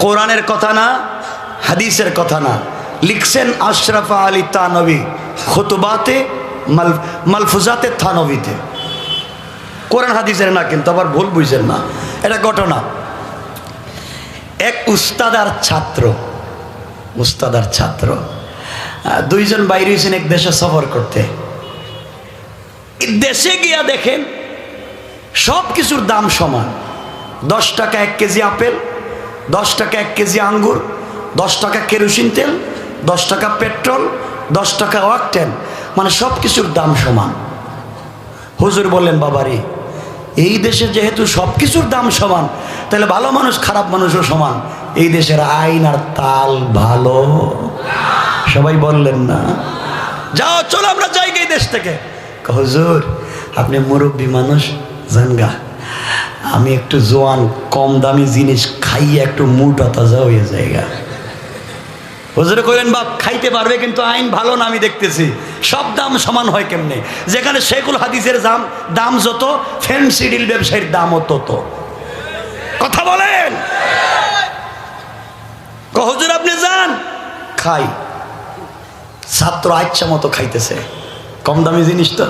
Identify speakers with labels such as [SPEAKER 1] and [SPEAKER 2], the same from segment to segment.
[SPEAKER 1] কোরআনের কথা না, হাদিসের কথা না, লিখছেন আশরাফ আলী থানভী খুতবাতে মালফুজাতে থানভীতে। কোরআন হাদিসের না, কিন্তু আবার ভুল বুঝছেন না, এটা ঘটনা। এক উস্তাদ আর ছাত্র দুইজন বাইরে হয়েছেন এক দেশে সফর করতে। দেশে গিয়া দেখেন সব কিছুর দাম সমান। 10 টাকা 1 কেজি আপেল, 10 টাকা 1 কেজি আঙ্গুর, 10 টাকা কেরোসিন তেল, 10 টাকা পেট্রোল, 10 টাকা অকটেন, মানে সব কিছুর দাম সমান। হুজুর বললেন, বাবারে, এই দেশে যেহেতু সব কিছুর দাম সমান, তাহলে ভালো মানুষ খারাপ মানুষও সমান। এই দেশের আইন আর তাল ভালো। সবাই বললেন না? যাও, চলো আমরা যাই এই দেশ থেকে। হুজুর, আপনি মুরব্বী মানুষ, জানগা, আমি একটু জোয়ান কম দামি জিনিস খাইয়ে একটু মুটা তাজা হয়ে যায়গা। হুজুরে কইলেন, বাপ খাইতে পারবে, কিন্তু আইন ভালো না, আমি দেখতেছি সব দাম সমান হয় কেমনে? যেখানে শেখুল হাদিসের দাম যত, ফ্যান্সি ডিল ব্যবসায়ীর দামও তত। কথা বলেন। হুজুর আপনি যান, খাই। ছাত্র ইচ্ছা মতো খাইতেছে, কম দামি জিনিস তো।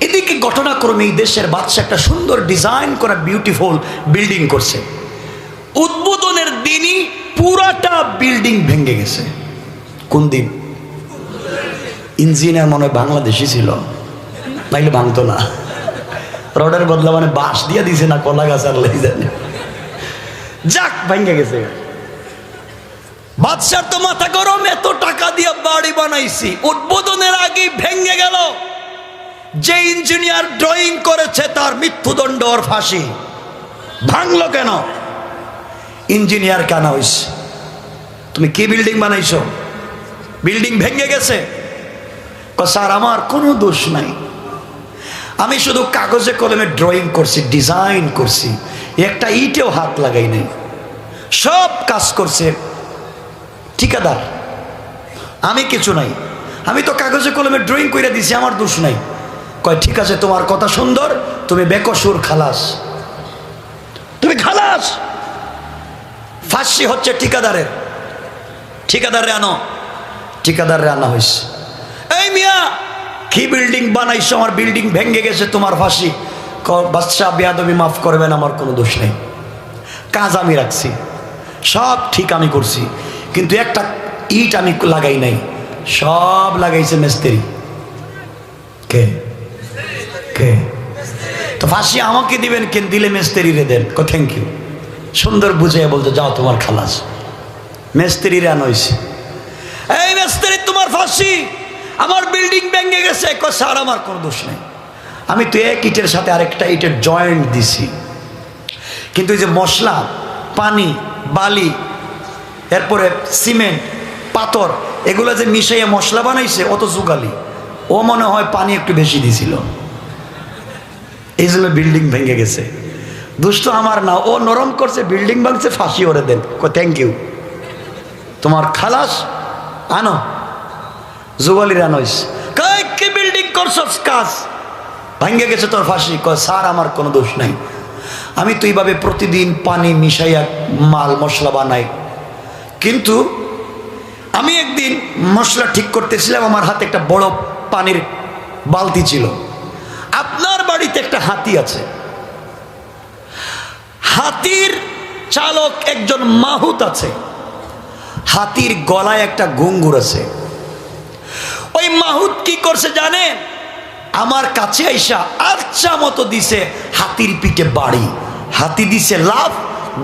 [SPEAKER 1] এদিকে ঘটনাক্রমে এই দেশের বাদশা একটা সুন্দর ডিজাইন করা বিউটিফুল বিল্ডিং করছে। উদ্বোধনের দিনই পুরাটা বিল্ডিং ভেঙে গেছে। কোন দিন? ইঞ্জিনিয়ার মনে হয় বাংলাদেশি ছিল, নাইলে ভাঙতো না। রডের বদলা মানে বাঁশ দিয়ে দিছে না কলা গাছ আর লেগে যায়, যাক ভেঙে গেছে। বাদশার তো মাথা গরম, এত টাকা দিয়ে বাড়ি বানাইছি, উদ্বোধনের আগেই ভেঙে গেল। যে ইঞ্জিনিয়ার ড্রয়িং করেছে তার মৃত্যুদণ্ড আর ফাঁসি। ভাঙলো কেন? ইঞ্জিনিয়ার কেন হইছে? তুমি কি বিল্ডিং বানাইছো? বিল্ডিং ভেঙে গেছে। স্যার আমার কোনো দোষ নাই, আমি শুধু কাগজে কলমে ড্রয়িং করছি, ডিজাইন করছি, একটা ইটেও হাত লাগাই নাই। সব কাজ করছে ঠিকাদার, আমি কিছু নাই, আমি তো কাগজে কলমে ড্রয়িং করে দিছি, আমার দোষ নাই। কয় ঠিক আছে, তোমার কথা সুন্দর, তুমি বেকসুর, খালাস, তুমি খালাস। ফাঁসি হচ্ছে ঠিকাদারের। ঠিকাদারে আনো, ঠিকাদারে আনা হয়েছে। এই মিয়া, কি বিল্ডিং বানাইছো? আমার বিল্ডিং ভেঙে গেছে, তোমার ফাঁসি। বাদশা বেয়াদবি মাফ করবেন, আমার কোনো দোষ নেই, কাজ আমি রাখছি, সব ঠিক আমি করছি, কিন্তু একটা ইট আমি লাগাই নাই, সব লাগাইছে মিস্ত্রি। কে কে? তো ফাঁসি আমাকে দিবেন, কেন দিলে মিস্ত্রি রে দেন। থ্যাংক ইউ, সুন্দর বুঝাইয়া বলতে, যাও তোমার খালাস। মিস্ত্রি রে আনইছে, এই মিস্ত্রি তোমার ফাঁসি, আমার বিল্ডিং ভেঙে গেছে। স্যার আমার কোনো দোষ নেই, আমি তো এক ইটের সাথে আরেকটা ইটের জয়েন্ট দিছি, কিন্তু এই যে মশলা, পানি, বালি, এরপরে সিমেন্ট, পাথর, এগুলো যে মিশাইয়া মশলা বানাইছে, অত জুগালি, ও মনে হয় পানি একটু বেশি দিছিল, এই জন্য বিল্ডিং ভেঙে গেছে। দুষ্ট আমার না, ও নরম করছে, বিল্ডিং ভাঙছে, ফাঁসি ওরে দেন। থ্যাংক ইউ, তোমার খালাস আনো। জুগালির আনোইস, কি বিল্ডিং করছ, কাজ ভেঙে গেছে, তোর ফাঁসি। স্যার আমার কোনো দোষ নাই, আমি তো এইভাবে প্রতিদিন পানি মিশাইয়া মাল মশলা বানাই, কিন্তু আমি একদিন মশলা ঠিক করতেছিলাম, আমার হাতে একটা বড় পানির বালতি ছিল। আপনার বাড়িতে একটা হাতি আছে, হাতির চালক একজন মাহুত আছে, হাতির গলায় একটা ঘুঙ্গুর আছে। ওই মাহুত কি করছে জানেন? আমার কাছে আইসা আচ্ছা মতো দিছে হাতির পিঠে বাড়ি, হাতি দিছে লাফ,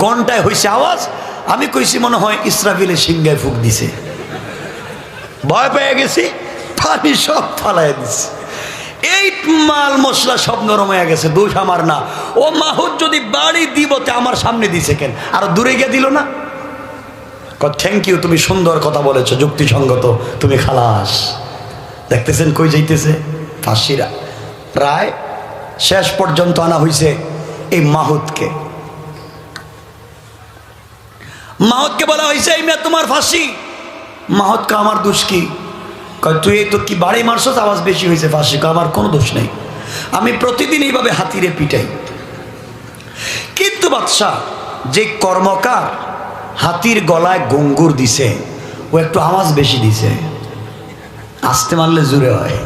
[SPEAKER 1] ঘন্টায় হয়েছে আওয়াজ। আমি কইছি মনে হয় ইসরাফিলের সিংহায় ফুক দিছে, ভয় পেয়ে গেছি, পানি সব ফালাই দিছে, এই মাল মশলা সব নরম হয়ে গেছে। দোষ আমার না, ও মাহুত যদি বাড়ি দিব তে আমার সামনে দিছে কেন, আর দূরে গিয়ে দিল না। থ্যাংক ইউ, তুমি সুন্দর কথা বলেছো, যুক্তিসঙ্গত, তুমি খালাস। দেখতেছেন কই যাইতেছে ফাঁসিরা। প্রায় শেষ পর্যন্ত আনা হয়েছে এই মাহুতকে। মাহুতকে বলা হয়েছে, এই মেয়ে তোমার ফাঁসি। মাহুতকে আমার দোষ কি? তুই তো কি বাড়ি মারছস, আওয়াজ বেশি হয়েছে, ফাঁসি। আমার কোনো দোষ নেই, আমি প্রতিদিন এইভাবে হাতিরে পিটাই। কিন্তু বাদশা যে কর্মকার, হাতির গলায় গঙ্গুর দিছে, ও একটু আওয়াজ বেশি দিছে, আস্তে মারলে জোরে হয়।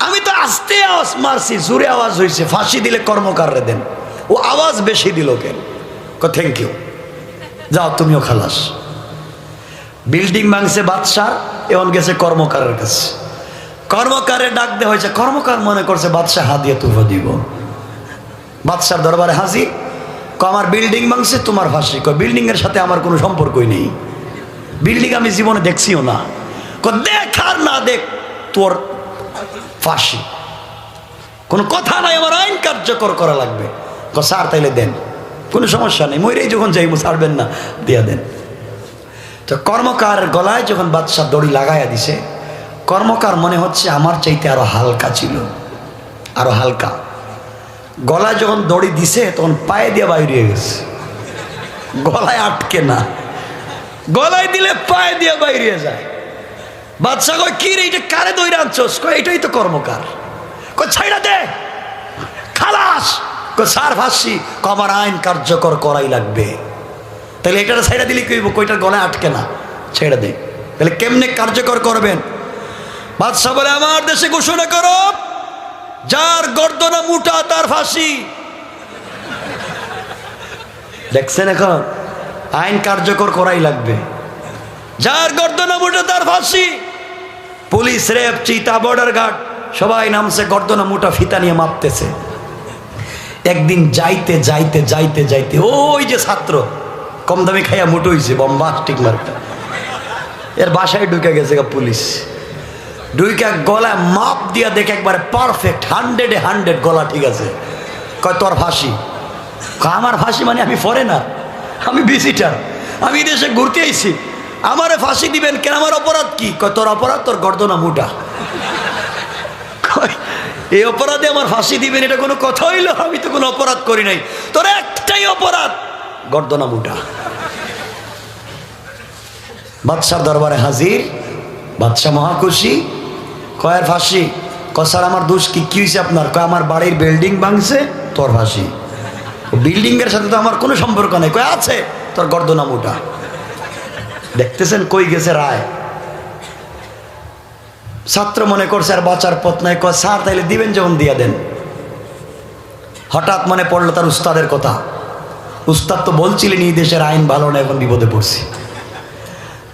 [SPEAKER 1] আমি তো আস্তে আওয়াজ মারছি, জোরে আওয়াজ হয়েছে, ফাঁসি দিলে কর্মকাররে দেন, ও আওয়াজ বেশি দিল কেন? থ্যাংক ইউ, যাও তুমিও খালাস। বিল্ডিং ভাঙছে বাদশাহ, এমন গেছে কর্মকারের কাছে, কর্মকারের ডাক দেওয়া হয়েছে। কর্মকার মনে করছে বাদশাহ হাদিয়া তুফা দিব। বাদশার দরবারে হাজির, আমার বিল্ডিং ভাঙছে, তোমার ফাঁসি। বিল্ডিং এর সাথে আমার কোনো সম্পর্কই নেই, বিল্ডিং আমি জীবনে দেখছিও না। দেখ আর না দেখ, তোর ফাঁসি, কোনো কথা নাই, আমার আইন কার্যকর করা লাগবে। স্যার তাইলে দেন, কোনো সমস্যা নেই, মইরেই যখন যাইব ছাড়বেন না, দিয়া দেন। তো কর্মকার গলায় যখন বাদশাহ দড়ি লাগাইয়া দিছে, কর্মকার মনে হচ্ছে আমার চাইতে আরো হালকা ছিল, আরো হালকা। গলায় যখন দড়ি দিছে তখন পায়ে দিয়ে বাইরে গেছে, গলায় আটকে না, গলায় দিলে পায়ে দিয়ে বাইরে যায়। বাদশাহ কয় কি রে, এটা কারে দইরা আনছস? কয় এটাই তো কর্মকার। কয় ছাইড়া দে, খালাস। কয় স্যার ফাঁসি। আমার আইন কার্যকর করাই লাগবে। তাহলে এটা ছাইড়া দিলে কি হইব? কয়টার গলায় আটকে না, ছেড়ে দে। তাহলে কেমনে কার্যকর করবেন? বাদশাহ বলে আমার দেশে ঘোষণা করো, যার গর্দনা মুটা তার ফাঁসি। দেখছেন, এখন আইন কার্যকর করাই লাগবে, যার গর্দনা মুটা তার ফাঁসি। পুলিশ, রেপ, চিতা, বর্ডার গার্ড সবাই নামছে, গর্দনা মুটা ফিতা নিয়ে মাপতেছে। একদিন যাইতে যাইতে যাইতে যাইতে ওই যে ছাত্র কম দামি খাইয়া মুটো হয়েছে, বম্বাস্টিক মার্কা, এর বাসায় ঢুকে গেছে পুলিশ। ঢুকে গলায় মাপ দিয়া দেখে একবারে পারফেক্ট, 100-এ 100 গলা ঠিক আছে। কয় তোর ফাঁসি। আমার ফাঁসি মানে আমি ফরেনার, আমি ভিজিটার, আমি দেশে ঘুরতে আইছি, আমারে ফাঁসি দিবেন কেন? আমার অপরাধ কি? কয় তোর অপরাধ তোর গর্দনা মুটা। এই অপরাধে আমার ফাঁসি দিবেন, এটা কোনো কথা হইল? আমি তো কোনো অপরাধ করি নাই, তোর একটাই অপরাধ, গর্দনা মুটা। বাদশার দরবারে হাজির, বাদশাহ মহাখুশি। কয়ের ফাঁসি? কসার আমার দোষ কি? কি হয়েছে আপনার? কয় আমার বাড়ির বিল্ডিং ভাঙছে, তোর ফাঁসি। বিল্ডিং এর সাথে তো আমার কোনো সম্পর্ক নেই। কয় আছে, তোর গর্দনা মুটা। দেখতেছেন কই গেছে রায়। ছাত্র মনে করছে আর বাঁচার পথ নাই। কয় স্যার তাইলে দিবেন, যখন দিয়া দেন। হঠাৎ মনে পড়লো তার উস্তাদের কথা। উস্তাদ তো বলছিলেন এই দেশের আইন ভালো না, এখন বিপদে পড়ছি।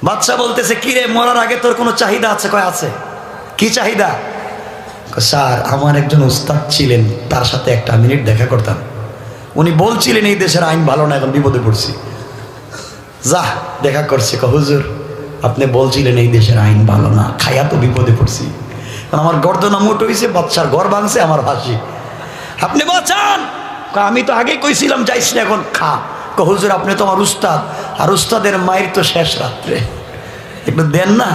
[SPEAKER 1] বাদশা বলতেছে কি রে, মরার আগে তোর কোনো চাহিদা আছে? কয় আছে। কি চাহিদা? স্যার আমার একজন উস্তাদ ছিলেন, তার সাথে একটা মিনিট দেখা করতাম, উনি বলছিলেন এই দেশের আইন ভালো না, এখন বিপদে পড়ছি, যা দেখা করছি। হুজুর আপনি বলছিলেন এই দেশের আইন ভালো না, খাইয়া তো বিপদে পড়ছি, আমার গর্দনা মুট হয়েছে, বাদশার ঘর ভাঙছে, আমার ফাঁসি, আপনি বাঁচান। আমি তো আগে কইছিলাম যাইস না, এখন খা। হুজুর আপনি তো আমার উস্তাদ, আর উস্তাদের মায়ের তো শেষ রাত্রে, একটু দেন না।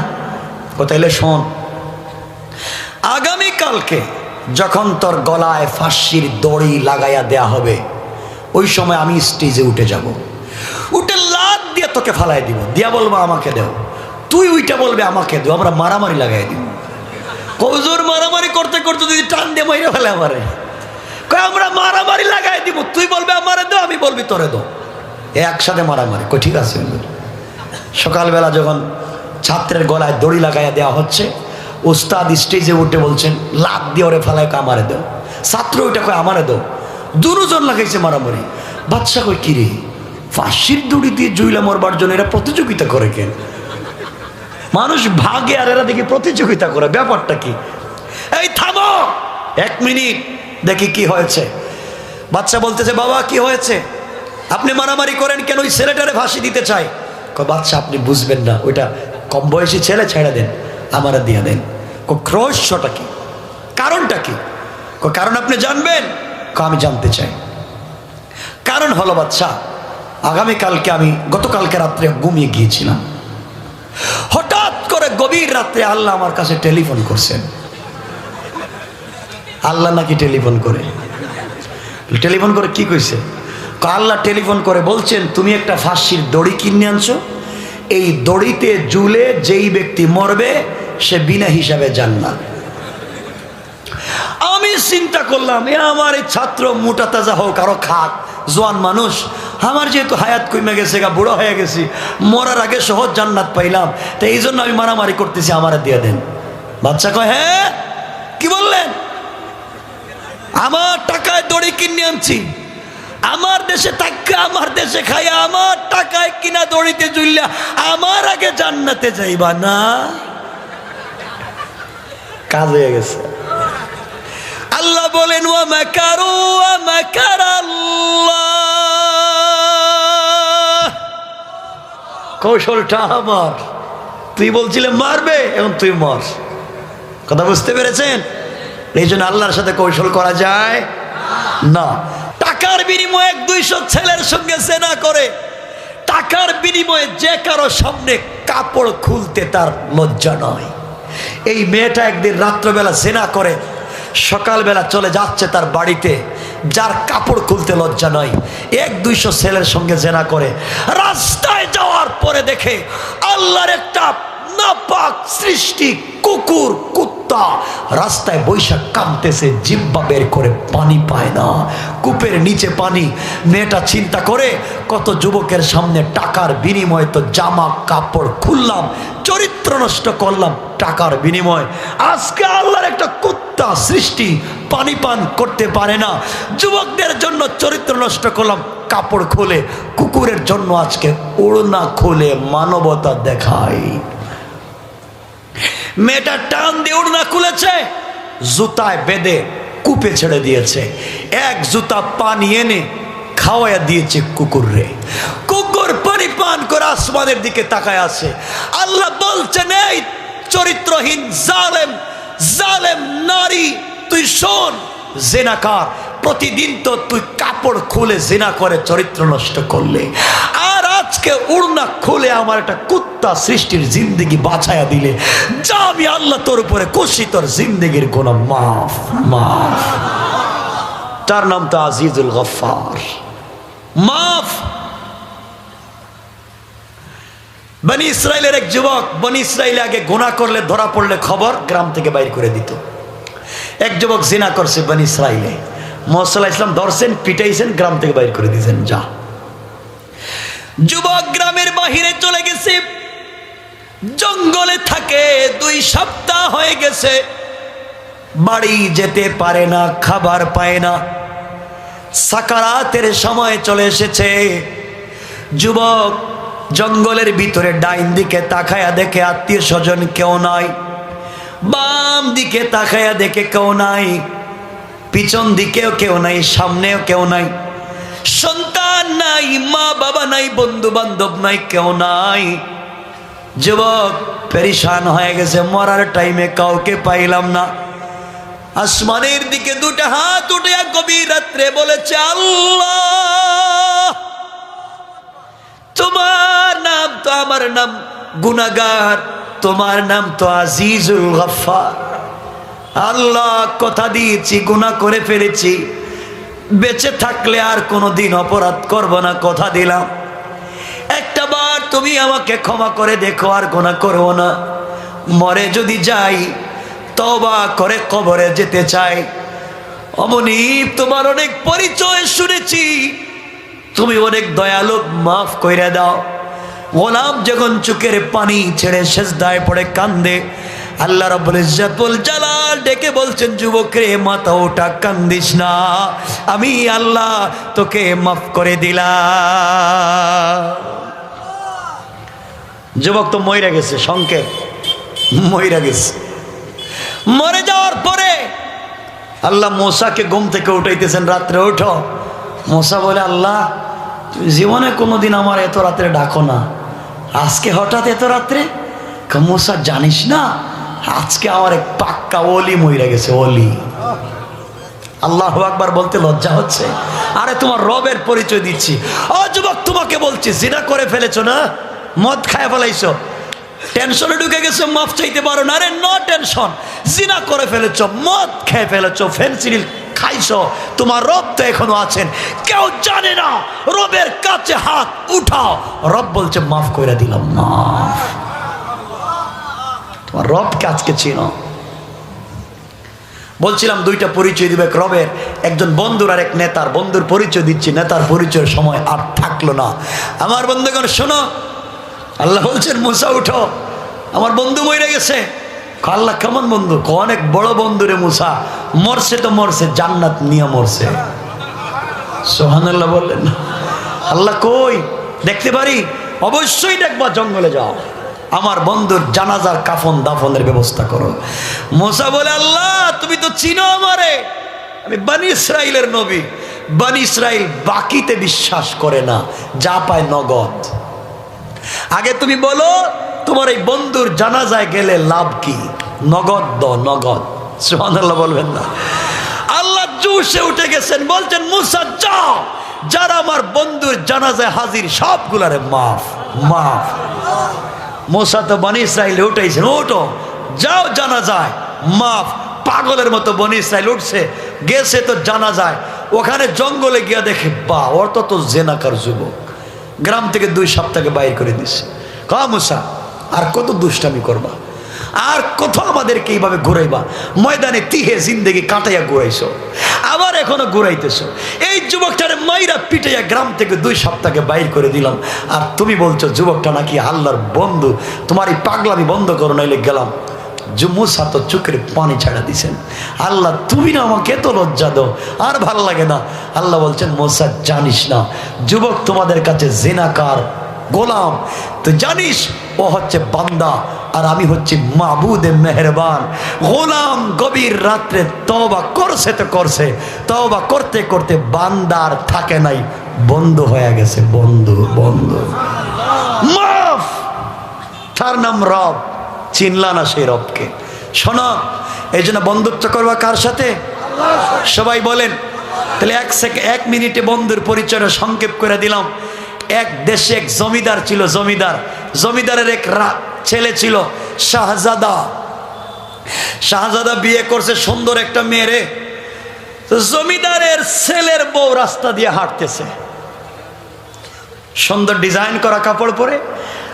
[SPEAKER 1] তাইলে শোন, আগামীকালকে যখন তোর গলায় ফাঁসির দড়ি লাগাইয়া দেয়া হবে, ওই সময় আমি স্টেজে উঠে যাব, উঠে লাত দিয়ে তোকে ফালাই দিব, দিয়া বলবো আমাকে দেও, তুই ওইটা বলবে আমাকে দেও, আমরা মারামারি লাগাই দিব। হুজুর মারামারি করতে করতে যদি টান দিয়ে মাইরে ফেলে আমারে, আমরা মারামারি লাগাই দিব, তুই বলবে আমারে দো, আমি বলবি তোরে দো, একসাথে মারামারি। ঠিক আছে। সকালবেলা যখন ছাত্রের গলায় দড়ি লাগাইয়া দেওয়া হচ্ছে, উস্তাদ স্টেজে উঠে বলছেন লাত দিয়ে ওরে ফেলায়, আমারে দাও। ছাত্র ওইটা কয় আমারে দাও, দুজন লাগাইছে মারামারি। বাদশা কই কি রে, ফাঁসির দড়ি দিয়ে জুইলা মরবার জন্য এরা প্রতিযোগিতা করে কেন? মানুষ ভাগে আর এরা দেখি প্রতিযোগিতা করে, ব্যাপারটা কি? এই থামো, 1 মিনিট দেখি কি হয়েছে। বাচ্চা বলতেছে বাবা কি হয়েছে, আপনি মারামারি করেন কেন? ওই ছেলেটারে ফাঁসি দিতে চাই। বাচ্চা আপনি বুঝবেন না, ওইটা কম বয়সী ছেলে, ছেড়ে দেন, আমারা দিয়ে দেন। রহস্যটা কি, কারণটা কি? কারণ আপনি জানবেন? আমি জানতে চাই। কারণ হলো বাচ্চা, আগামীকালকে আমি গতকালকে রাত্রে ঘুমিয়ে গিয়েছিলাম, হঠাৎ করে গভীর রাত্রে আল্লাহ আমার কাছে টেলিফোন করছেন। আল্লাহ নাকি টেলিফোন করে? টেলিফোন করে কি কইছে? আল্লাহ টেলিফোন করে বলছেন তুমি একটা ফাঁসির দড়ি কিনে আনছো, এই দড়িতে ঝুলে যেই ব্যক্তি মরবে সে বিনা হিসাবে জান্নাত। আমি চিন্তা করলাম, আমার এই ছাত্র মোটা তাজা হোক, আরো খাক, জোয়ান মানুষ, আমার যেহেতু হায়াত কমে গেছে, বুড়ো হয়ে গেছি, মরার আগে সহজ জান্নাত পাইলাম, তো এই জন্য আমি মারামারি করতেছি, আমারে দিয়ে দেন। বাচ্চা কয়, হ্যাঁ কি বললেন? আমার টাকায় দড়ি কিনে আনছি, আমার দেশে থাকা, আমার দেশে খাইয়া, আমার টাকায় কিনা দড়িতে ঝুললা আমার আগে জান্নাতে যাইবা না? কাজ হয়ে গেছে। আল্লাহ বলেন, ওয়া মাকারু ওয়া মাকারাল্লাহ, কৌশলটা আমার। তুই বলছিলে মারবে, এখন তুই মর। কথা বুঝতে পেরেছেন? এই জন্য আল্লাহর সাথে কৌশল করা যায় না। টাকার বিনিময়ে 100-200 ছেলের সঙ্গে জেনা করে, টাকার বিনিময়ে যে কারো সামনে কাপড় খুলতে তার লজ্জা নয়। এই মেয়েটা একদিন রাত্রবেলা জেনা করে, সকালবেলা চলে যাচ্ছে তার বাড়িতে, যার কাপড় খুলতে লজ্জা নয়, 100-200 ছেলের সঙ্গে জেনা করে। রাস্তায় যাওয়ার পরে দেখে আল্লাহর একটা নাপাক সৃষ্টি কুকুর, কুত্তা রাস্তায় বৈশাখ কামতেছে, জিব্বা বের করে পানি পায় না, কূপের নিচে পানি। মেয়েটা চিন্তা করে, কত যুবকের সামনে টাকার বিনিময়ে তো জামা কাপড় খুললাম, চরিত্র নষ্ট করলাম টাকার বিনিময়, আজকে আল্লাহর একটা কুত্তা সৃষ্টি পানি পান করতে পারে না, যুবকদের জন্য চরিত্র নষ্ট করলাম, কাপড় খুলে, কুকুরের জন্য আজকে ওড়না খুলে মানবতা দেখাই। মেয়েটা টান দিয়ে ওড়না খুলেছে, জুতায় বেঁধে কূপে ছেড়ে দিয়েছে, এক জুতা পানি এনে খাওয়াইয়া দিয়েছে কুকুররে। কুকুর পানি পান করে আসমানের দিকে তাকায় আছে। আল্লাহ বলছেন, এই চরিত্রহীন জালেম, জালেম নারী, তুই শোন, জেনাকার, প্রতিদিন তো তুই কাপড় খুলে জেনা করে চরিত্র নষ্ট করলে, আর আজকে উড়না খুলে আমার একটা কুত্তা সৃষ্টির জিন্দেগি বাঁচাইয়া দিলে, যা আমি আল্লাহ তোর উপরে খুশি, তোর জিন্দেগির কোন মাফ মাফ। তার নাম তো আজিজুল গফফার, মাফ। বনি ইসরাইলের এক যুবক, বনি ইসরাইলে আগে গুনাহ করলে ধরা পড়লে খবর গ্রাম থেকে বাইর করে দিত। এক যুবক জিনা করছে বনি ইসরাইলে, মুহাম্মদ সাল্লাল্লাহু আলাইহি ওয়াসাল্লাম ধরছেন, পিটাইছেন, গ্রাম থেকে বাইর করে দিয়েছেন, যা। যুবক গ্রামের বাহিরে চলে গেছে, জঙ্গলে থাকে, 2 সপ্তাহ হয়ে গেছে, বাড়ি যেতে পারে না, খাবার পায় না, সাকারাতের সময় চলে এসেছে। যুবক জঙ্গলের ভিতরে ডাইন দিকে তাকায়া দেখে আত্মীয় স্বজন কেউ নাই, বাম দিকে তাকায়া দেখে কেউ নাই, পিছন দিকেও কেউ নাই, সামনেও কেউ নাই, সন্তান নাই, মা বাবা নাই, বন্ধু বান্ধব নাই, কেউ নাই। যুবক পেরেশান হয়ে গেছে, মরার টাইমে কাউকে পাইলাম না। আসমানের দিকে 2টা হাত উঠে গভীর রাত্রে বলেছে, আল্লাহ, তোমার নাম তো আমার নাম গুনাহগার, তোমার নাম তো আজিজুল গফফার। আল্লাহ, কথা দিয়েছি, গুনাহ করে ফেলেছি, বেঁচে থাকলে আর কোনোদিন অপরাধ করব না, কথা দিলাম। একটা বার তুমি আমাকে ক্ষমা করে দেখো, আর গুনাহ করব না। মরে যদি যাই, তওবা করে কবরে যেতে চাই। অমনি তোমার অনেক পরিচয় শুনেছি, তুমি অনেক দয়ালু, মাফ কইরা দাও। গোলাম যখন চোখের পানি ছেড়ে সেজদায় পড়ে কান্দে, আল্লাহ রাব্বুল ইজ্জতুল জালাল ডেকে বলছেন, যুবক রে, মাথা ওঠা, কান্দিস না, আমি আল্লাহ তোকে মাফ করে দিলাম। যুবক তো মইরা গেছে, সংক্ষেপ, মইরা গেছে। মরে যাওয়ার পরে আল্লাহ মূসাকে ঘুম থেকে উঠাইতেছেন, রাত্রে ওঠো। মূসা বলে, আল্লাহ, তুমি জীবনে কোনোদিন আমার এত রাত্রে ডাকো না, আজকে হঠাৎ এত রাত্রে? মূসা, জানিস না, আজকে আমার এক পাক্কা ওলি মইরা গেছে, ওলি। আল্লাহু আকবার বলতে লজ্জা হচ্ছে? আরে তোমার রবের পরিচয় দিচ্ছি। ও যুবক, তোমাকে বলছি, জিনা করে ফেলেছো না, মদ খায় ফেলাইছো, টেনশনে ঢুকে গেছো, মাফ চাইতে পারো না। আরে নো টেনশন, জিনা করে ফেলেছো, মদ খেয়ে ফেলেছো, ফেনসিডিল খাইছো, তোমার রব তো এখনো আছেন, কেউ জানে না। রবের কাছে হাত উঠাও, রব বলছে মাফ করে দিলাম, মাফ। তোমার রবকে আজকে চিনো। বলছিলাম দুইটা পরিচয় দিবে রবের, একজন বন্ধুর আর এক নেতার। বন্ধুর পরিচয় দিচ্ছি, নেতার পরিচয়ের সময় আর থাকলো না। আমার বন্ধুগণ শোনো, আল্লাহ বলছেন মুসা উঠো, আমার বন্ধু মরে গেছে। আল্লাহ কেমন বন্ধু? অনেক বড় বন্ধু রে মুসা, মরছে তো মরছে, জান্নাত নিয়ে মরছে। সুবহানাল্লাহ বললেন না? আল্লাহ কই দেখতে পারি? অবশ্যই দেখবা, জঙ্গলে যাও, আমার বন্ধুর জানাজার কাফন দাফনের ব্যবস্থা করো। মুসা বলে আল্লাহ তুমি তো চিনো আমারে, আমি বনি ইসরাইলের নবী। বনি ইসরাইল বাকিতে বিশ্বাস করে না, যা পায় নগদ। আগে তুমি বলো তোমার এই বন্ধুর জানাজায় গেলে লাভ কি? নগদ দাও, নগদ। সুবহানাল্লাহ বলবেন না? আল্লাহ জোশে উঠে গেছেন, বলছেন মুসা যাও, যারা আমার বন্ধুর জানাজায় হাজির সবগুলারে মাফ মাফ। মুসা তো বনি ইসরাইলে উঠেছেন, ওঠো যাও জানাজায় মাফ। পাগলের মতো বনি ইসরাইল উঠছে, গেছে তো জানাজায়। ওখানে জঙ্গলে গিয়া দেখে বা ওর তো জেনাকার যুবক, গ্রাম থেকে 2 সপ্তাহে বাইর করে দিছে। কা মুসা আর কত দুষ্টামি করবা, আর কত আমাদেরকে এইভাবে ঘুরাইবা? ময়দানে তিহে জিন্দেগি কাটাইয়া ঘুরাইছো, আবার এখনো ঘুরাইতেছো। এই যুবকটারে মাইরা পিটাইয়া গ্রাম থেকে 2 সপ্তাহে বাইর করে দিলাম, আর তুমি বলছো যুবকটা নাকি আল্লাহর বন্ধু। তোমার এই পাগলামি বন্ধ করো, নাইলে গেলাম। মুসা তো চোখের পানি ছাড়া দিছেন। আল্লাহ তুমি না আমাকে এত লজ্জা দাও, আর ভাল লাগে না। আল্লাহ বলছেন মুসা জানিস না, যুবক তোমাদের কাছে জিনাকার গোলাম, তো জানিস ও হচ্ছে বান্দা আর আমি হচ্ছি মাবুদে মেহেরবান। গোলাম গভীর রাত্রে তওবা করছে তো করছে, তওবা করতে করতে বান্দার থাকে নাই, বন্ধু হয়ে গেছে। বন্ধু বন্ধু মাফ, তার নাম রব। চিনলা না সেই রবকে? শোনো, এই জন্য বন্ধুত্ব করবা কার সাথে? সবাই বলেন। তাহলে 1 মিনিটে বন্ধুর পরিচয়টা সংক্ষেপ করে দিলাম। এক দেশে এক জমিদার ছিল। জমিদারের এক ছেলে ছিল শাহজাদা। শাহজাদা বিয়ে করছে সুন্দর একটা মেয়ে। জমিদারের ছেলের বউ রাস্তা দিয়ে হাঁটতেছে, সুন্দর ডিজাইন করা কাপড় পরে,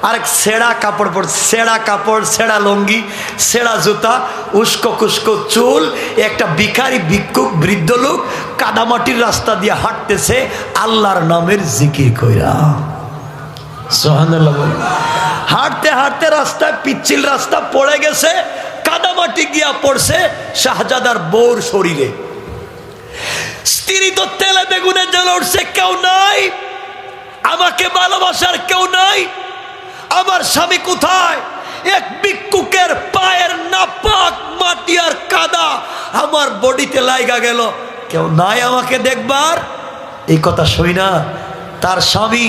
[SPEAKER 1] আরেক ছেঁড়া কাপড় পরে, ছেঁড়া কাপড়, ছেঁড়া লুঙ্গি, ছেঁড়া জুতা, উস্কো কুস্কো চুল, একটা ভিখারি ভিক্ষুক বৃদ্ধ লোক কাদামাটির রাস্তা দিয়ে হাঁটতেছে আল্লাহর নামের জিকির কইরা। সুবহানাল্লাহ বলে। হাঁটতে হাঁটতে রাস্তায় পিচ্ছিল রাস্তা পড়ে গেছে, কাদামাটি গিয়া পড়ছে শাহজাদার বউর শরীরে। স্ত্রী তো তেলে বেগুনে জ্বলে উঠছে, কেউ নাই আমাকে ভালোবাসার, কেউ নাই। আমার স্বামী কোথায়? এক ভিক্ষুকের পায়ের নাপাক মাটি আর কাদা আমার বডিতে লাগা গেল, কেউ নাই আমাকে দেখবার। এই কথা শুই না তার স্বামী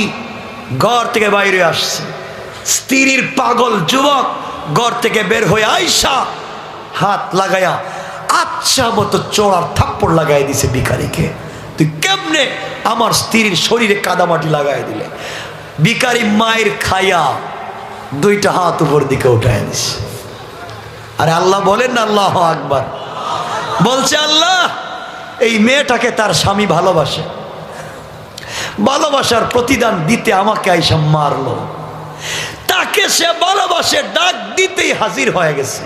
[SPEAKER 1] ঘর থেকে বাইরে আসছে। স্ত্রীর পাগল যুবক ঘর থেকে বের হয়ে আইসা হাত লাগায়া আচ্ছা মতো চোরার থাপ্পড় লাগাই দিছে ভিখারিকে। তুই কেমনে আমার স্ত্রীর শরীরে কাদামাটি লাগাই দিলে? ভিখারি মায়ের খায়া 2টা হাত উপর দিকে উঠায় দিছে। আরে আল্লাহ বলেন না আল্লাহু আকবার। বলছে আল্লাহ এই মেয়েটাকে তার স্বামী ভালোবাসে, ভালোবাসার প্রতিদান দিতে আমাকে আইসা মারলো। তাকে সে ভালোবাসে, ডাক দিতেই হাজির হয়ে গেছে,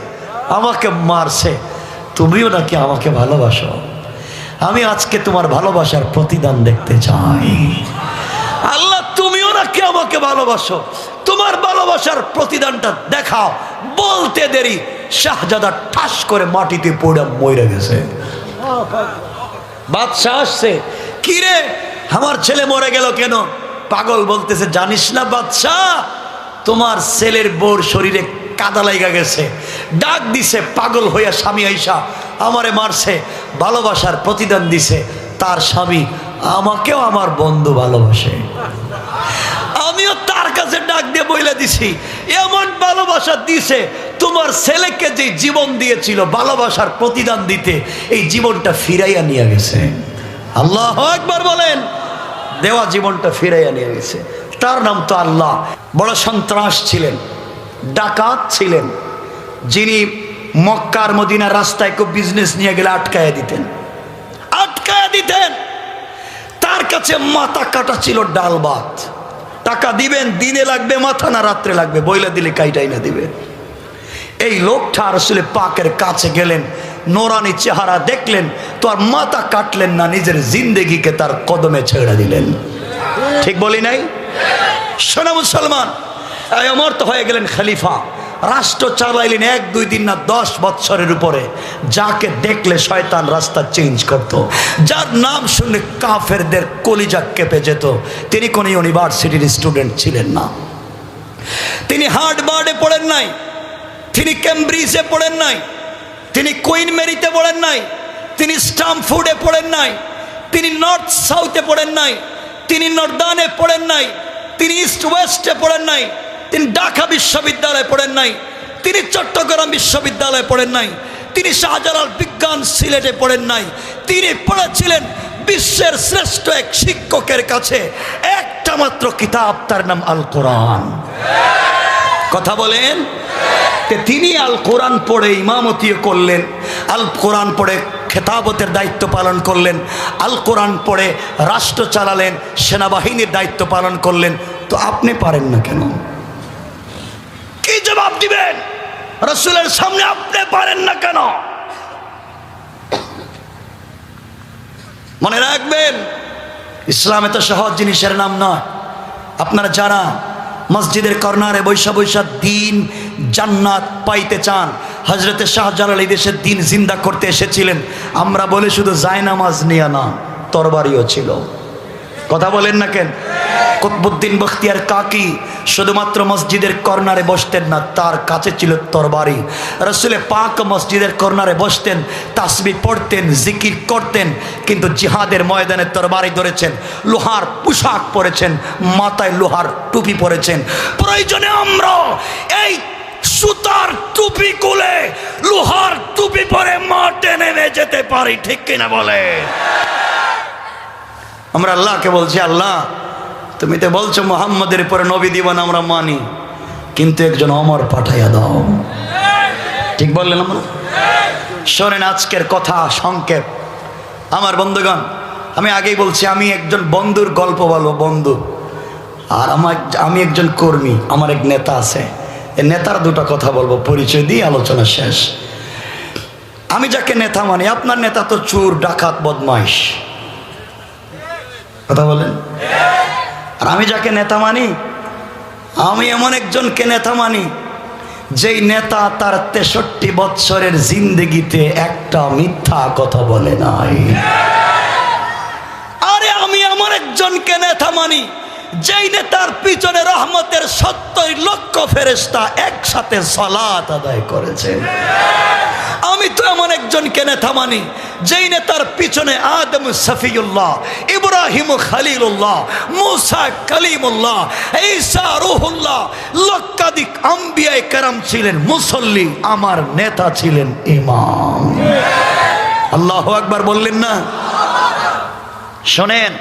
[SPEAKER 1] আমাকে মারছে। তুমিও নাকি আমাকে ভালোবাসো? আমি আজকে তোমার ভালোবাসার প্রতিদান দেখতে চাই। আল্লাহ তুমিও নাকি আমাকে ভালোবাসো? তোমার ভালোবাসার প্রতিদানটা দেখাও। বলতে দেরি শাহজাদা ঠাস করে মাটিতে পড়ে মরে গেছে। বাদশাহ আসছে, কি রে আমার ছেলে মরে গেল কেন? পাগল বলতেছে জানিস না বাদশাহ, তোমার ছেলের বউর শরীরে কাদা লাগা গেছে। ডাক দিছে পাগল হইয়া স্বামী আইসা আমারে মারছে, ভালোবাসার প্রতিদান দিছে তার স্বামী। আমাকেও আমার বন্ধু ভালোবাসে, আমিও তার কাছে ডাক দিয়ে বইলে দিছি এমন ভালোবাসা দিছে, তোমার ছেলেকে যে জীবন দিয়েছিল ভালোবাসার প্রতিদান দিতে, এই জীবনটা ফিরাইয়া নিয়ে গেছে। আল্লাহু আকবার বলেন। দেওয়া জীবনটা ফিরাইয়া নিয়ে গেছে। তার নাম তো আল্লাহ। বড় সন্ত্রাস ছিলেন, ডাকাত ছিলেন, যিনি মক্কার মদিনার রাস্তায় খুব বিজনেস নিয়ে গেলে আটকায়া দিতেন। তার কাছে মাথা কাটা ছিল ডাল ভাত। টাকা দিবেন, দিনে লাগবে মাথা না রাত্রে লাগবে, বইলা দিলে কাইটাই না দিবে। এই লোকটা রাসূল পাকের কাছে গেলেন, নোরানি চেহারা দেখলেন তো আর মাথা কাটলেন না, নিজের জিন্দেগিকে তার কদমে ছেড়ে দিলেন। ঠিক বলি নাই? শোনা মুসলমান, ওমর তো হয়ে গেলেন খলিফা, রাষ্ট্র চালাইলেন 1 2 দিন না 10 বছরের উপরে। যাকে দেখলে শয়তান রাস্তা চেঞ্জ করত, যার নাম শুনলে কাফেরদের কলিজা কেঁপে যেত। তিনি কোন ইউনিভার্সিটির স্টুডেন্ট ছিলেন না, তিনি হার্ভার্ডে পড়েন নাই, তিনি কেমব্রিজে পড়েন নাই, তিনি কুইন মেরিতে পড়েন নাই, তিনি স্টামফোর্ডে পড়েন নাই, তিনি নর্থ সাউথে পড়েন নাই, তিনি নর্দার্নে পড়েন নাই, তিনি ইস্ট ওয়েস্টে পড়েন নাই, তিনি ঢাকা বিশ্ববিদ্যালয়ে পড়েন নাই, তিনি চট্টগ্রাম বিশ্ববিদ্যালয়ে পড়েন নাই, তিনি শাহজালাল বিজ্ঞান সিলেটে পড়েন নাই। তিনি পড়েছিলেন বিশ্বের শ্রেষ্ঠ এক শিক্ষকের কাছে, একটা মাত্র কিতাব, তার নাম আল কোরআন। কথা বলেন? তিনি আল কোরআন পড়ে ইমামতিও করলেন, আল কোরআন পড়ে খেতাবতের দায়িত্ব পালন করলেন, আল কোরআন পড়ে রাষ্ট্র চালালেন, সেনাবাহিনীর দায়িত্ব পালন করলেন। তো আপনি পারেন না কেন? কি জবাব দিবেন রাসূলের সামনে? আপনি পারেন না কেন? মনে রাখবেন, ইসলাম এত সহজ জিনিসের নাম নয়। আপনারা যারা মসজিদের কর্নারে বৈশা বৈশা দিন জান্নাত পাইতে চান, হজরতে শাহজালাল এই দেশে দিন জিন্দা করতে এসেছিলেন। আমরা বলে শুধু জায়নামাজ নিয়ে না, তরবারিও ছিল। কথা বলেন না কেন? কুতবুদ্দিন বখতিয়ার কাকি শুধুমাত্র মসজিদের কর্নারে বসতেন না, তার কাছে ছিল তরবারি। রাসূলে পাক মসজিদের কর্নারে বসতেন, তাসবিহ পড়তেন, জিকির করতেন, কিন্তু জিহাদের ময়দানে তরবারি ধরেছেন, লোহার পোশাক পরেছেন, মাথায় লোহার টুপি পরেছেন। প্রয়োজনে আমরা এই সুতার টুপি খুলে লোহার টুপি পরে মাঠে নেমে যেতে পারি। ঠিক কিনা বলে? আমরা আল্লাহকে বলছি, আল্লাহ তুমি তো বলছো মুহাম্মদের পরে নবী দিবান, আমরা মানি, কিন্তু একজন অমর পাঠাইয়া দাও। ঠিক বললেন? আমরা শোনেন আজকের কথা সংক্ষেপ। আমার বন্ধুগণ, আমি আগেই বলছি, আমি একজন বন্ধুর গল্প বলবো, বন্ধু। আর আমি একজন কর্মী, আমার এক নেতা আছে, এই নেতার দুটো কথা বলবো, পরিচয় দিয়ে আলোচনা শেষ। আমি যাকে নেতা মানি, আপনার নেতা তো চোর, ডাকাত, বদমাইশ। কথা বলেন? আর আমি যাকে নেতা মানি, আমি এমন একজনকে নেতা মানি যেই নেতা তার 63 বৎসরের জিন্দেগিতে একটা মিথ্যা কথা বলে নাই। আরে আমি এমন একজনকে নেতা মানি যেই নেতার পিছনে রহমতের 70 লক্ষ ফেরেশতা একসাথে সালাত আদায় করেছে। আমি তো এমন একজনকে নেতা মানি যেই নেতার পিছনে আদম সফিউল্লাহ, ইব্রাহিম খলিলুল্লাহ, মুসা কালিমুল্লাহ, ঈসা রূহুল্লাহ, লক্ষাধিক আম্বিয়ায়ে কেরাম ছিলেন মুসল্লি, আমার নেতা ছিলেন ইমাম। আল্লাহু আকবার বললেন না? শোনেন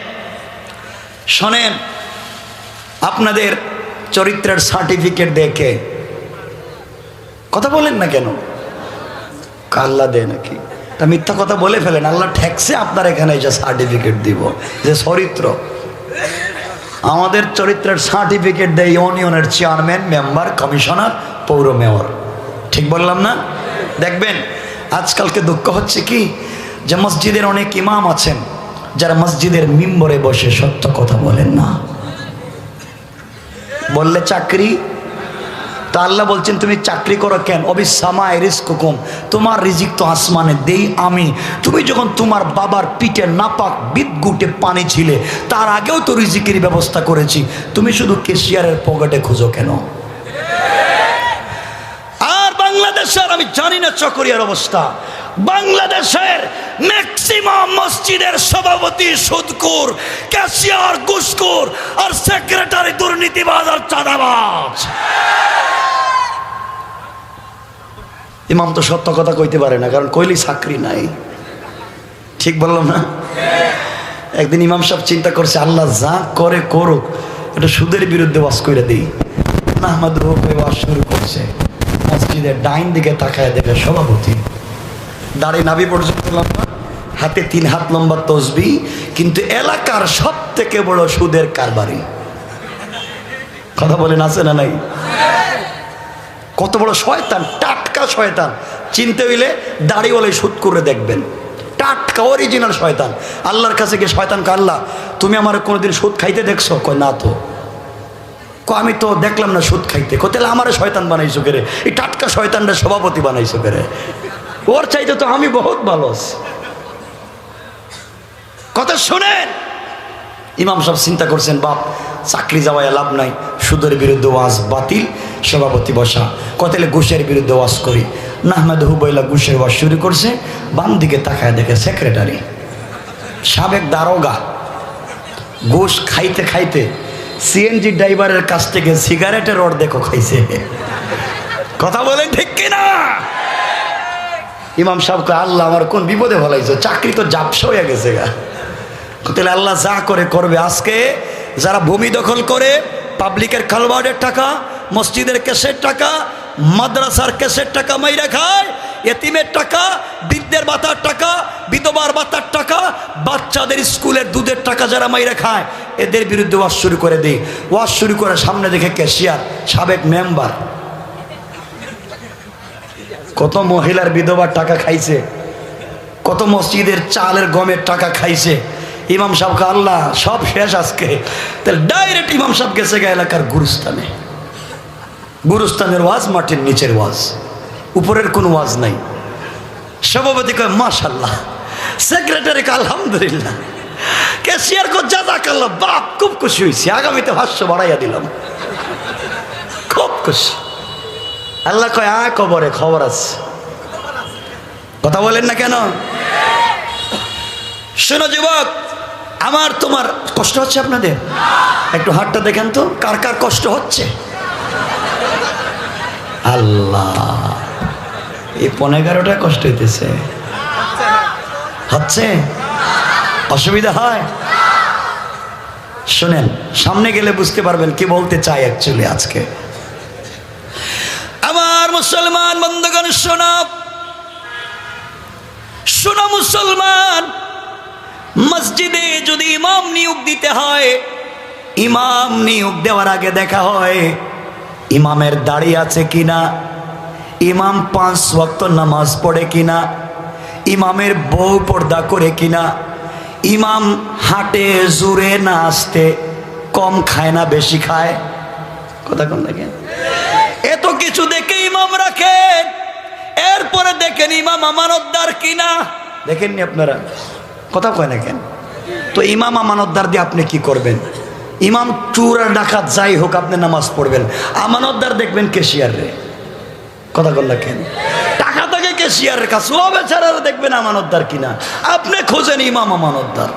[SPEAKER 1] শোনেন, আপনাদের চরিত্রের সার্টিফিকেট দেখে কথা বলেন না কেন? আল্লাহ দেয় নাকি? তা মিথ্যা কথা বলে ফেলেন, আল্লাহ ঠেকছে আপনার এখানে এসে সার্টিফিকেট দিব যে চরিত্র। আমাদের চরিত্রের সার্টিফিকেট দেয় ইউনিয়নের চেয়ারম্যান, মেম্বার, কমিশনার, পৌর মেয়র। ঠিক বললাম না? দেখবেন আজকালকে দুঃখ হচ্ছে কি, যে মসজিদের অনেক ইমাম আছেন যারা মসজিদের মিম্বরে বসে সত্য কথা বলেন না। বললে চাকরি, তো আল্লাহ বলছেন তুমি চাকরি করো কেন? অবিসামায় রিজকুকুম, তোমার রিজিক তো আসমানে দেই আমি। তুমি যখন তোমার বাবার পিঠে নাপাক বিদগুটে পানি ছিলে, তার আগেও তো রিজিকের ব্যবস্থা করেছি। তুমি শুধু কেশিয়ারের পকেটে খুঁজো কেন? আর বাংলাদেশের আমি জানি না চকরিয়ার অবস্থা, বাংলাদেশের ম্যাক্সিমাম মসজিদের সভাপতি সুদখোর, ক্যাশিয়ার ঘুষখোর, আর সেক্রেটারি দুর্নীতিবাজ আর চাঁদাবাজ। ইমাম তো সত্য কথা কইতে পারে না, কারণ কইলি চাকরি নাই। ঠিক বললাম না? একদিন ইমাম সাহেব চিন্তা করছে, আল্লাহ যা করে করুক, এটা সুদের বিরুদ্ধে ওয়াজ করে দিই। আহমদ ওয়াজ শুরু করছে, মসজিদের ডাইন দিকে তাকায় দেখে সভাপতি, দাড়ি নাভি পর্যন্ত লম্বা, হাতে 3 হাত লম্বা তসবি, কিন্তু এলাকার সব থেকে বড় সুদের কারবারি। কথা বলেন আছে না নাই? কত বড় শয়তান, টাটকা শয়তান। চিনতে হইলে দাড়িওয়ালাই সুদ করে দেখবেন, টাটকা অরিজিনাল শয়তান। আল্লাহর কাছে গিয়ে শয়তানকে, আল্লাহ তুমি আমার কোনোদিন সুদ খাইতে দেখছো? কয় না তো। আমি তো দেখলাম না সুদ খাইতে। তাহলে আমারে শয়তান বানাইছো কেরে? এই টাটকা শয়তানটা সভাপতি বানাইছো কেরে? ওর চাইতে তো আমি বহুত ভালো আছি। কথা শুনেন, ইমাম সাহেব চিন্তা করছেন, বাপ চাকরি যাওয়ায় লাভ নাই, সুদের বিরুদ্ধে ওয়াজ বাতিল, সভাপতি বসা। কতলে ঘুষের বিরুদ্ধে ওয়াজ করি। নাহমেদ হুবইলা ঘুষের ওয়াজ শুরু করছে। বাম দিকে তাকায় দেখে সেক্রেটারি, সাবেক দারোগা, ঘুষ খাইতে খাইতে সিএনজি ড্রাইভারের কাছ থেকে সিগারেটের অর্ধেকও খাইছে। কথা বলেন ঠিক কিনা? ইমাম সাহেবকে, আল্লাহ আমার কোন বিপদে ফলাইছো, চাকরি তো জাপসা হয়ে গেছে গা। তাহলে আল্লাহ যা করে করবে। আজকে যারা ভূমি দখল করে, পাবলিকের কালভার্টের টাকা, মসজিদের কেসের টাকা, মাদ্রাসার কেসের টাকা মাইরা খায়, এতিমের টাকা, বৃদ্ধের ভাতার টাকা, বিধবার ভাতার টাকা, বাচ্চাদের স্কুলের দুধের টাকা যারা মাইরা খায়, এদের বিরুদ্ধে ওয়াজ শুরু করে দিই। ওয়াজ শুরু করে সামনে দেখে ক্যাশিয়ার, সাবেক মেম্বার, কত মহিলার বিধবার টাকা খাইছে, কত মসজিদের চালের গমের টাকা খাইছে। ইমাম সাহেবকে, আল্লাহ সব শেষ আজকে। তাহলে ডাইরেক্ট ইমাম সাহেব গেছে গা এলাকার গুরুস্থানে। গুরুস্থানের ওয়াজ মাটির নিচের ওয়াজ, উপরের কোনো ওয়াজ নাই। সভাপতি কয় মাশাল্লাহ, সেক্রেটারি কে আলহামদুলিল্লাহ, ক্যাশিয়ার কো জাযাকাল্লাহ, বাপ খুব খুশি হয়েছি, আগামীতে ভাষ্য বাড়াইয়া দিলাম, খুব খুশি। আল্লাহ কয় কবরে খবর আছে। কথা বলেন না কেন? শোনো যুবক আমার, তোমার কষ্ট হচ্ছে আপনাদের? একটু হাতটা দেখেন তো, কার কার কষ্ট হচ্ছে? আল্লাহ, এই 11:15 কষ্ট হইতেছে, হচ্ছে? অসুবিধা হয়? শোনেন, সামনে গেলে বুঝতে পারবেন কি বলতে চাই অ্যাকচুয়ালি আজকে। আমার মুসলমান বন্ধুগণ শোনো, শোনো মুসলমান, মসজিদে যদি ইমাম নিয়োগ দিতে হয়, ইমাম নিয়োগ দেওয়ার আগে দেখা হয় ইমামের দাড়ি আছে কিনা, ইমাম 5 ওয়াক্ত নামাজ পড়ে কিনা, ইমামের বউ পর্দা করে কিনা, ইমাম হাঁটে জোরে না আস্তে, কম খায় না বেশি খায়। কথা কম দেখেন, এত কিছু দেখে ইমাম রাখেন। এরপরে দেখেন ইমাম আমানতদার কিনা। দেখেননি আপনারা? কথা কয় না কেন? তো ইমাম আমানতদার দিয়ে আপনি কি করবেন? ইমাম চোর আর ডাকাত যাই হোক, আপনি নামাজ পড়বেন। আমানতদার দেখবেন ক্যাশিয়ার রে। কথা কন না কেন? টাকা থাকে ক্যাশিয়ারের কাছে, ও বেচারারা দেখবেন আমানতদার কিনা। আপনি খোঁজেন ইমাম আমানতদার।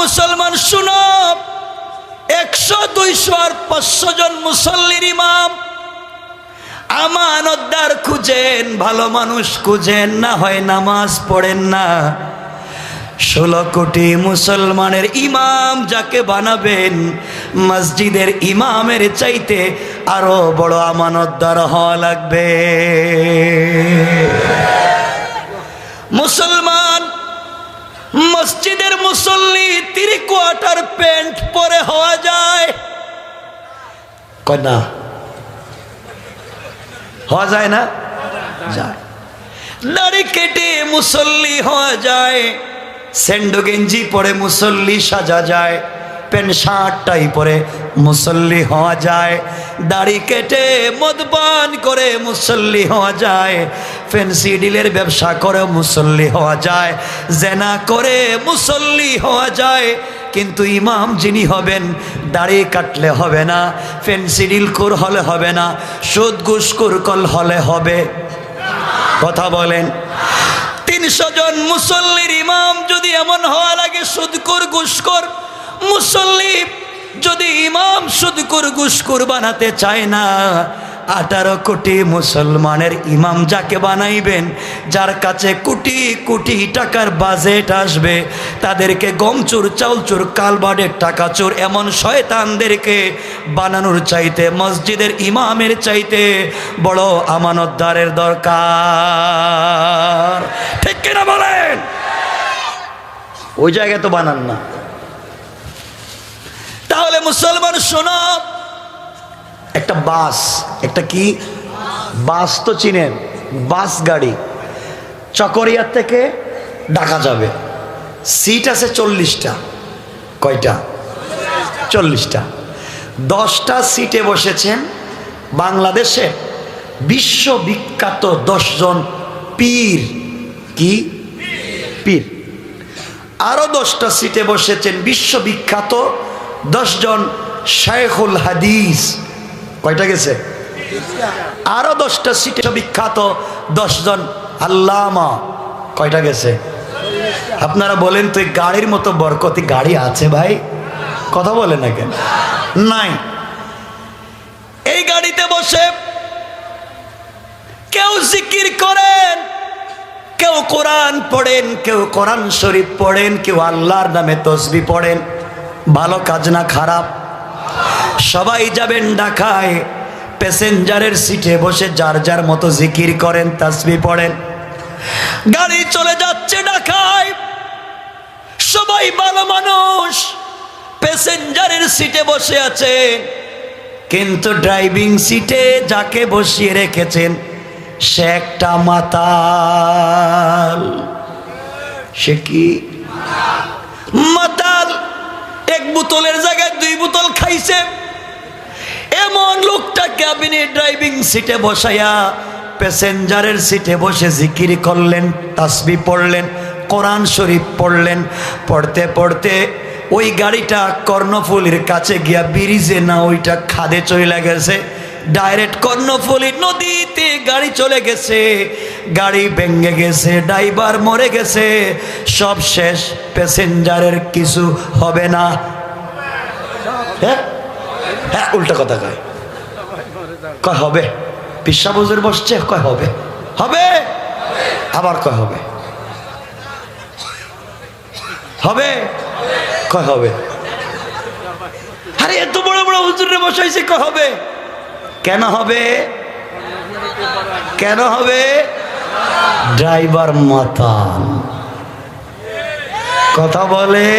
[SPEAKER 1] মুসলমান শুনো, 100, 200 আর 500 জন মুসল্লির ইমাম আমানতদার খুঁজেন, ভালো মানুষ খুঁজেন, না হয় নামাজ পড়েন না। 16 কোটি মুসলমানের ইমাম যাকে বানাবেন, মসজিদের ইমামের চাইতে আরো বড় আমানতদার হওয়া লাগবে। মুসলমান মসজিদের মুসল্লি 3/4 প্যান্ট পরে হওয়া যায়? কয় না, হওয়া যায় না? যায়। দাড়ি কেটে মুসল্লি হওয়া যায়, স্যান্ডো গেঞ্জি পরে মুসল্লি সাজা যায়, প্যান্ট শার্টটাই পরে মুসল্লি হওয়া যায়। দাড়ি কেটে মদপান করে মুসল্লি হওয়া যায়, ফ্যান্সি ডিলের ব্যবসা করে মুসল্লি হওয়া যায়, জেনা করে মুসল্লি হওয়া যায়। কিন্তু ইমাম যিনি হবেন, দাড়ি কাটলে হবে না, ফ্যান্সি ডিল কোর হলে হবে না, সুদ ঘুষখোর কল হলে হবে। কথা বলেন। 300 জন মুসল্লির ইমাম যদি এমন হওয়া লাগে, সুদখোর ঘুষখোর মুসল্লি যদি ইমাম সুদখোর ঘুষখোর বানাতে চায় না, 18 কোটি মুসলমানের ইমাম যাকে বানাইবেন, যার কাছে কোটি কোটি টাকার বাজেট আসবে, তাদেরকে গম চোর, চাউল চোর, কালবাডের টাকা চোর এমন শয়তানদেরকে বানানোর চাইতে মসজিদের ইমামের চাইতে বড় আমানতদারের দরকার। ঠিক কিনা বলেন? ওই জায়গায় তো বানান না। তাহলে মুসলমান শোনো, একটা বাস, একটা কি বাস তো চিনেন, বাস গাড়ি চকরিয়া থেকে ঢাকা যাবে, সিট আছে 40টা। কয়টা? 40টা। 10টা সিটে বসেছেন বাংলাদেশে বিশ্ববিখ্যাত 10 জন পীর। কি পীর? আরো 10টা সিটে বসেছেন বিশ্ববিখ্যাত 10 জন শায়খুল হাদিস। কয়টা গেছে? আরো 10টা সিটে বিখ্যাত 10 জন আল্লামা। কয়টা গেছে? আপনারা বলেন তো, গাড়ির মতো বরকতি গাড়ি আছে ভাই? কথা বলে না কেন? নাই। এই গাড়িতে বসে কেউ জিকির করেন, কেউ কোরআন পড়েন, কেউ কোরআন শরীফ পড়েন, কেউ আল্লাহর নামে তসবিহ পড়েন। ভালো কাজ না খারাপ? সবাই যাবেন ঢাকায়, প্যাসেঞ্জারের সিটে বসে যার যার মতো জিকির করেন, তসবিহ পড়েন। গাড়ি চলে যাচ্ছে ঢাকায়, সবাই ভালো মানুষ প্যাসেঞ্জারের সিটে বসে আছে, কিন্তু ড্রাইভিং সিটে যাকে বসিয়ে রেখেছেন সে একটা মাতাল। সে কি মাতাল? 1 বোতলের জায়গায় 2 বোতল খাইছে। এমন লোকটাকে আপনি ড্রাইভিং সিটে বসাইয়া প্যাসেঞ্জারের সিটে বসে জিকির করলেন, তাসবিহ পড়লেন, কোরআন শরীফ পড়লেন। পড়তে পড়তে ওই গাড়িটা কর্ণফুলীর কাছে গিয়া ব্রিজে না, ওইটা খাদে চলে গেছে। ডাইরেক্ট কর্ণফুলী নদীতে গাড়ি চলে গেছে, গাড়ি ভেঙে গেছে, ড্রাইভার মরে গেছে, সব শেষ। প্যাসেঞ্জারের কিছু হবে না। হ্যাঁ হ্যাঁ, উল্টা কথা কয়। কয় হবে? পিসা বুজুর বসছে, কয় হবে হবে, আবার কয় হবে হবে, কয় হবে। আরে এত বড় বড় হুজুরে বসাইছে, কয় হবে। কেন হবে? কেন হবে? ড্রাইভার মাতাল। কথা বলে।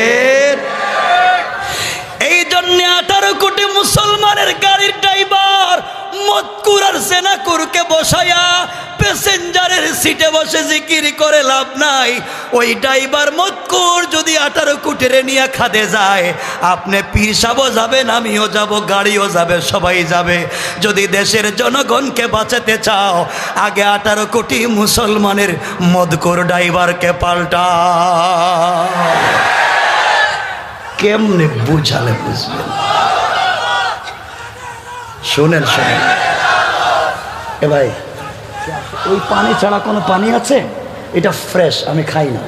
[SPEAKER 1] এই জন্য 18 কোটি মুসলমানের গাড়ির ড্রাইভার মদকুর আর সেনাকুরকে বসায়া প্যাসেঞ্জারের সিটে বসে জিকির করে লাভ নাই। ওই ড্রাইভার মদকুর যদি 18 কোটিরে নিয়ে খাদে যায়, আপনি পীর সাহেবও যাবেন, আমিও যাব, গাড়িও যাবে, সবাই যাবে। যদি দেশের জনগণকে বাঁচাতে চাও, আগে 18 কোটি মুসলমানের মদকুর ড্রাইভারকে পাল্টা। কেমনে বুঝালে বুঝবেন? শোনেন শোনেন, এ ভাই, ওই পানি ছাড়া কোনো পানি আছে? এটা ফ্রেশ, আমি খাই না।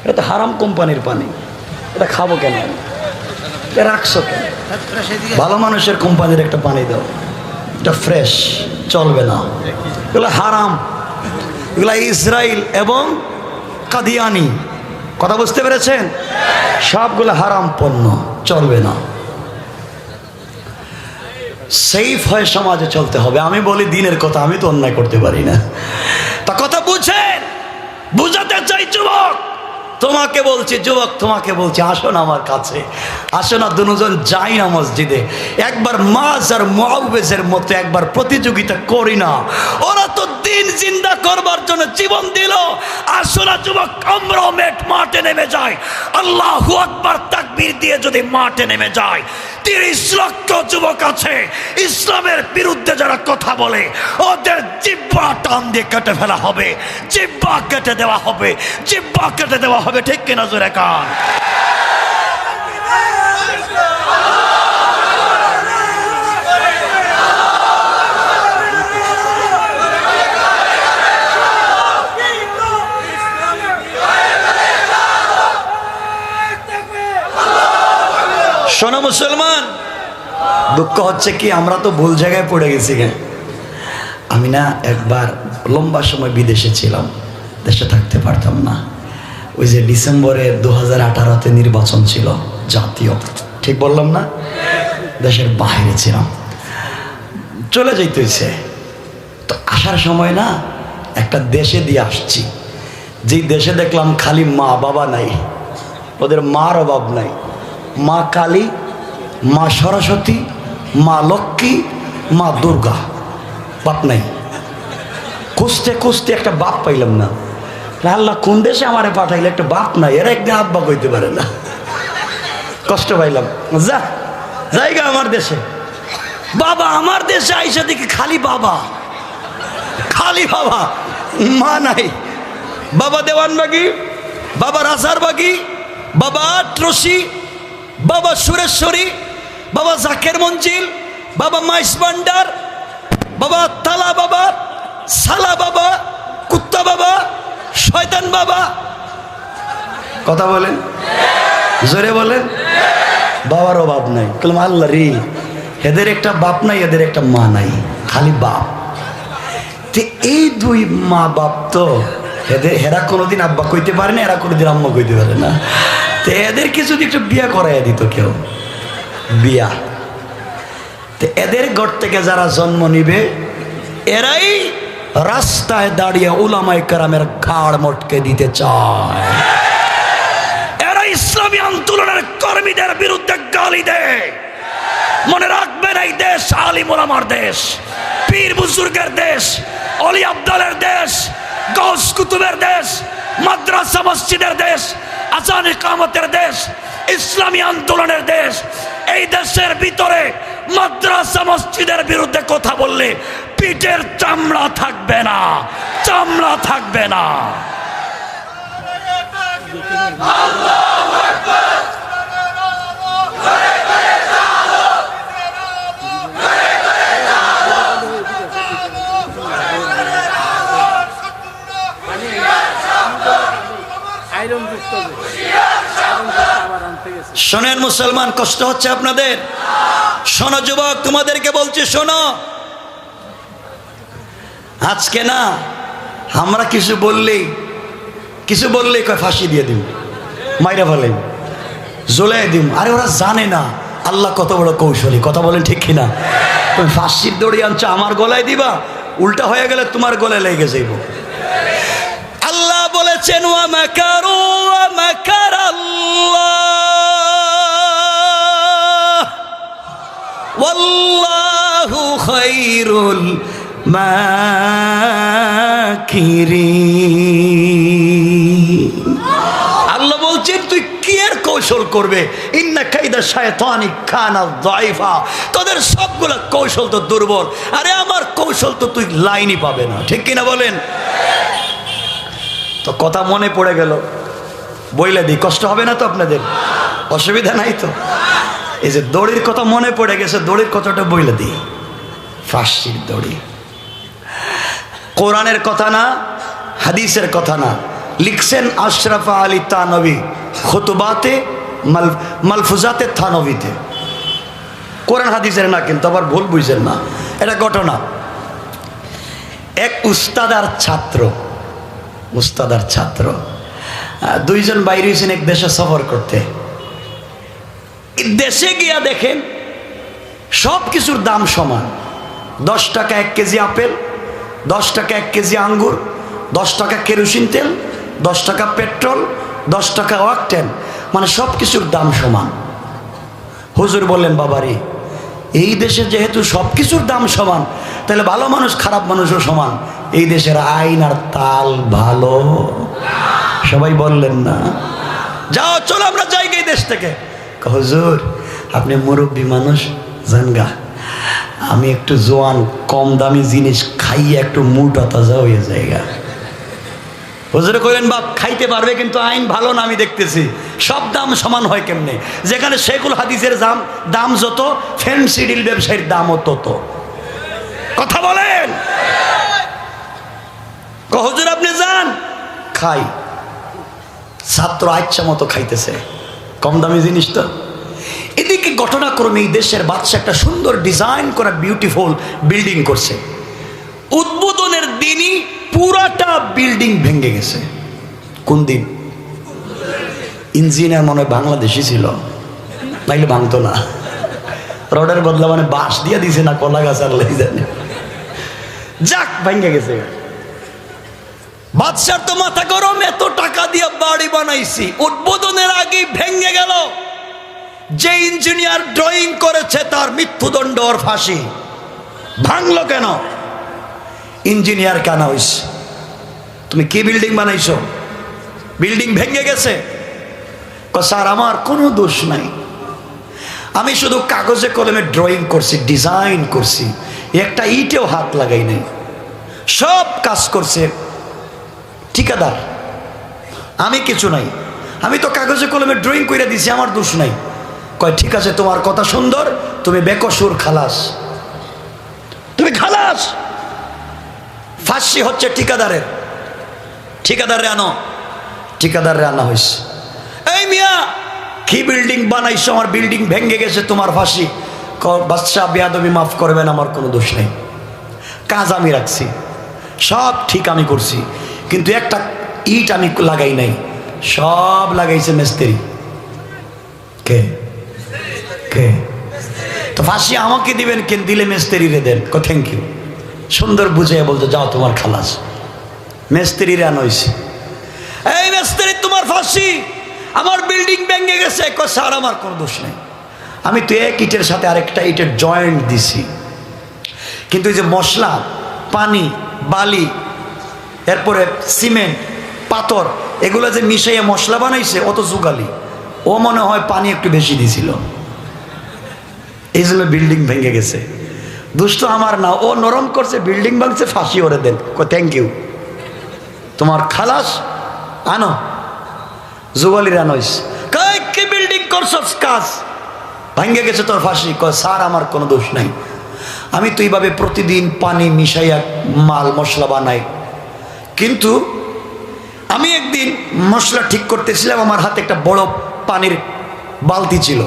[SPEAKER 1] এটা তো হারাম কোম্পানির পানি, এটা খাবো কেন? এটা রাখছো কেন? ভালো মানুষের কোম্পানির একটা পানি দাও, এটা ফ্রেশ, চলবে না। এগুলো হারাম, এগুলো ইসরায়েল এবং কাদিয়ানি। কথা বুঝতে পেরেছেন? সবগুলো হারাম পণ্য, চলবে না। সেফ হয়ে সমাজে চলতে হবে। আমি বলি দিনের কথা, আমি তো অন্যায় করতে পারি না। তা কথা বুঝেন, বুঝাতে চাই যুবক, তোমাকে বলছি যুবক, তোমাকে বলছি, আসো না আমার কাছে, আসো না, দুজন যাই না মসজিদে, একবার মাছ আর মুআউযের মতো একবার প্রতিযোগিতা করি না। ওরা তো দিন জিন্দা করবার জন্য জীবন দিল। আসো না যুবক, আমরাও মাঠে নেমে যাই, আল্লাহু আকবার তাকবীর দিয়ে যদি মাঠে নেমে যায়, 30 লক্ষ যুবক আছে ইসলামের বিরুদ্ধে যারা কথা বলে, ওদের জিহ্বা টান দিয়ে কেটে ফেলা হবে, জিহ্বা কেটে দেওয়া হবে, জিহ্বা কেটে দেওয়া হবে। ঠিক কিনা জোরে কান? শোনো মুসলমান, দুঃখ হচ্ছে কি, আমরা তো ভুল জায়গায় পড়ে গেছি। কেন? আমি না একবার লম্বা সময় বিদেশে ছিলাম, দেশে থাকতে পারতাম না। ওই যে ডিসেম্বরে 2018-তে নির্বাচন ছিল জাতীয়, ঠিক বললাম না? দেশের বাইরে ছিলাম, চলে যাইতে হয়েছে। তো আসার সময় না একটা দেশে দিয়ে আসছি, যেই দেশে দেখলাম খালি মা বাবা নাই, ওদের মার অভাব নাই। মা কালী, মা সরস্বতী, মা লক্ষ্মী, মা দুর্গা, বাপ নাই। খুঁজতে খুঁজতে একটা বাপ পাইলাম না। আল্লাহ কোন দেশে আমারে পাঠাইলে, একটা বাপ নাই, এরা একদিন আব্বা কইতে পারে না। কষ্ট পাইলাম, যা জায়গা আমার দেশে। বাবা আমার দেশে আইসা দেখি খালি বাবা, খালি বাবা, মা নাই। বাবা দেওয়ানবাগি, বাবা রাজারবাগি, বাবা আটরশি, বাবা সুরেশ্বরী, বাবা জাকের মঞ্জিল, বাবা মাইস ভান্ডার, বাবা তালা বাবা, সালা বাবা, কুত্তা বাবা, শয়তান বাবা। কথা বলেন, জোরে বলেন। বাবার অভাব নাই। বললাম আল্লাহ রে, এদের একটা বাপ নাই, এদের একটা মা নাই, খালি বাপ। এই দুই মা বাপ তো এরা কোনোদিন আব্বা কইতে পারে না, এরা কোনোদিন আম্মা কইতে পারে না। তো এদেরকে যদি একটু বিয়া করাইয়া দিত কেউ, বিয়া, তো এদের ঘর থেকে যারা জন্ম নিবে এরাই রাস্তায় দাঁড়িয়ে উলামায়ে কেরামের ঘাড় মটকে দিতে চায়। এরা ইসলামী আন্দোলনের কর্মীদের বিরুদ্ধে গালি দেয়। মনে রাখবেন, এই দেশ আলিম ওলামার দেশ, পীর বুজুর্গের দেশ, অলি আব্দালের দেশ, গৌস কুতুবের দেশ, মাদ্রাসা মসজিদের দেশ, আযান ইকামতের দেশ, ইসলামী আন্দোলনের দেশ। এই দেশের ভিতরে মাদ্রাসা মসজিদের বিরুদ্ধে কথা বললে পিঠের চামড়া থাকবে না, চামড়া থাকবে না। শোনেন মুসলমান, কষ্ট হচ্ছে আপনাদের। শোনো যুবক, তোমাদেরকে বলছি শোনো, আজকে না আমরা কিছু বললেই কয় ফাঁসি দিয়ে দিম, মাইরা ফেলেন, জ্বলাই দিম। আরে ওরা জানে না আল্লাহ কত বড় কৌশলী। কথা বলেন ঠিক কিনা? তুমি ফাঁসির দড়ি আনছো, আমার গলায় দিবা, উল্টা হয়ে গেলে তোমার গলায় লেগে যাইব। আল্লাহ বলেছেন ওয়া মাকারু ওয়া মাকারাল্লাহ ওয়াল্লাহু খায়রুল মাকিরিন। আল্লাহ বলছেন তুই কি এর কৌশল করবে? ইন্না কাইদা শায়তানি কানা যায়ফা। তোদের সবগুলো কৌশল তো দুর্বল। আরে আমার কৌশল তো তুই লাইনই পাবে না, ঠিক কিনা বলেন? তো কথা মনে পড়ে গেল, বইলে দিই, কষ্ট হবে না তো আপনাদের? অসুবিধা নাই তো? এই যে দড়ির কথা মনে পড়ে গেছে, দড়ির কথাটা বইলে দিই। ফাঁসির দড়ি কোরআনের কথা না, হাদিসের কথা না। লিখছেন আশরাফ আলী থানভী খুতবাতে মালফুজাতে থানভীতে। কোরআন হাদিসের না, কিন্তু আবার ভুল বুঝছেন না, এটা ঘটনা। এক উস্তাদ আর ছাত্র দুইজন বাইরে হয়েছেন এক দেশে সফর করতে। দেশে গিয়া দেখেন সব কিছুর দাম সমান। 10 টাকা 1 কেজি আপেল, 10 টাকা 1 কেজি আঙ্গুর, 10 টাকা কেরোসিন তেল, 10 টাকা পেট্রোল, 10 টাকা অকটেন, মানে সব কিছুর দাম সমান। হুজুর বললেন বাবারে, এই দেশে যেহেতু সব কিছুর দাম সমান, তাহলে ভালো মানুষ খারাপ মানুষও সমান। এই দেশের আইন আর তাল ভালো। সবাই বললেন না? যাও চলো আমরা যাই এই দেশ থেকে। হুজুর আপনি মুরব্বী মানুষ, জানগা, আমি একটু জোয়ান কম দামি জিনিস খাইয়ে একটু মুটা তাজা হয়ে জায়গা। হুজুরে কইলেন বাপ খাইতে পারবে, কিন্তু আইন ভালো না, আমি দেখতেছি সব দাম সমান হয় কেমনে? যেখানে শেখুল হাদিসের দাম যত, ফেন্সিডিল ব্যবসায়ীর দামও তত। কথা বলেন? হুজুর আপনি যান, খাই। ছাত্র আচ্ছা মতো খাইতেছে, কম দামি জিনিস তো। এদিকে ঘটনাক্রমে এই দেশের বাদশা একটা সুন্দর ডিজাইন করা বিউটিফুল বিল্ডিং করছে। উদ্বোধনের দিনই পুরাটা বিল্ডিং ভেঙে গেছে। কোন দিন? ইঞ্জিনিয়ার মনে হয় বাংলাদেশি ছিল, নাইলে ভাঙতো না। রডের বদলা মানে বাঁশ দিয়ে দিছে না কলা গাছ, আর জানে। যাক ভেঙে গেছে। বাদশার তো মাথা গরম, এত টাকা দিয়ে বাড়ি বানাইছি, উদ্বোধনের আগেই ভেঙে গেল। যে ইঞ্জিনিয়ার ড্রয়িং করেছে তার মৃত্যুদণ্ড আর ফাঁসি। ভাঙলো কেন? ইঞ্জিনিয়ার কেন হইস? তুমি কি বিল্ডিং বানাইছো? বিল্ডিং ভেঙে গেছে। স্যার আমার কোনো দোষ নাই, আমি শুধু কাগজে কলমে ড্রয়িং করছি, ডিজাইন করছি, একটা ইটেও হাত লাগাই নাই, সব কাজ করছে ঠিকাদার, আমি কিছু নাই, আমি তো কাগজে কলমে ড্রয়িং করে দিছি, আমার দোষ নাই। কয় ঠিক আছে, তোমার কথা সুন্দর, তুমি বেকসুর খালাস, তুমি খালাস। ফাঁসি হচ্ছে ঠিকাদারের, ঠিকাদারে আনো, ঠিকাদারে আনা হয়েছে। এই মিয়া কি বিল্ডিং বানাইছো, আমার বিল্ডিং ভেঙে গেছে, তোমার ফাঁসি। বাদশা বেয়াদবি মাফ করবেন, আমার কোনো দোষ নেই, কাজ আমি রাখছি, সব ঠিক আমি করছি, কিন্তু একটা ইট আমি লাগাই নাই, সব লাগাইছে মিস্ত্রি। কে কে? তো ফাঁসি আমাকে দিবেন, কেন দিলে মিস্ত্রিরে দেন। থ্যাংক ইউ, সুন্দর বুঝে বলতো যাও তোমার খালাস। মিস্ত্রিরে আনা হয়েছে, এই মিস্ত্রি তোমার ফাঁসি, আমার বিল্ডিং ভেঙে গেছে। স্যার আমার কোনো দোষ নেই, আমি তো এক ইটের সাথে আরেকটা ইটের জয়েন্ট দিছি, কিন্তু এই যে মশলা, পানি, বালি, এরপরে সিমেন্ট, পাথর, এগুলো যে মিশাইয়া মশলা বানাইছে, অত জুগালি, ও মনে হয় পানি একটু বেশি দিছিল, এই জন্য বিল্ডিং ভেঙে গেছে। দুষ্ট আমার না, ও নরম করছে, বিল্ডিং ভাঙছে, ফাঁসি ওরে দেন। থ্যাংক ইউ, তোমার খালাস আনো, জুগালির আনোইস। কি বিল্ডিং করছস, কাজ ভেঙে গেছে, তোর ফাঁসি। স্যার আমার কোনো দোষ নাই, আমি তো এইভাবে প্রতিদিন পানি মিশাইয়া মাল মশলা বানাই, কিন্তু আমি একদিন মশলা ঠিক করতেছিলাম, আমার হাতে একটা বড় পানির বালতি ছিল।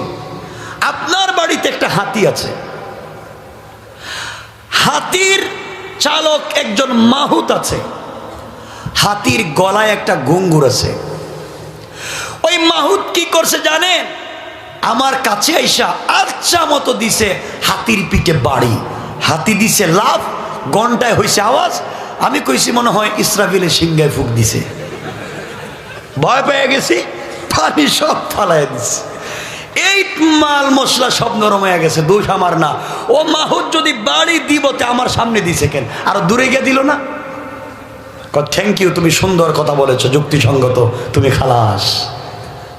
[SPEAKER 1] আপনার বাড়িতে একটা হাতি আছে, হাতির চালক একজন মাহুত আছে, হাতির গলায় একটা ঘুঙ্গুর আছে। ওই মাহুত কি করছে জানেন? আমার কাছে আইসা আচ্ছা মতো দিছে হাতির পিঠে বাড়ি, হাতি দিছে লাফ, ঘন্টায় হয়েছে আওয়াজ, আমি কইছি মনে হয় ইসরাফিলের সিংহায় ফুক দিছে, ভয় পেয়ে গেছি, পানি সব ফালাই দিছে, এই মাল মশলা সব নরম হয়ে গেছে। দোষ আমার না, ও মাহুত যদি বাড়ি দিব তে আমার সামনে দিছে কেন, আরো দূরে গিয়ে দিল না। থ্যাংক ইউ, তুমি সুন্দর কথা বলেছো, যুক্তিসঙ্গত, তুমি খালাস।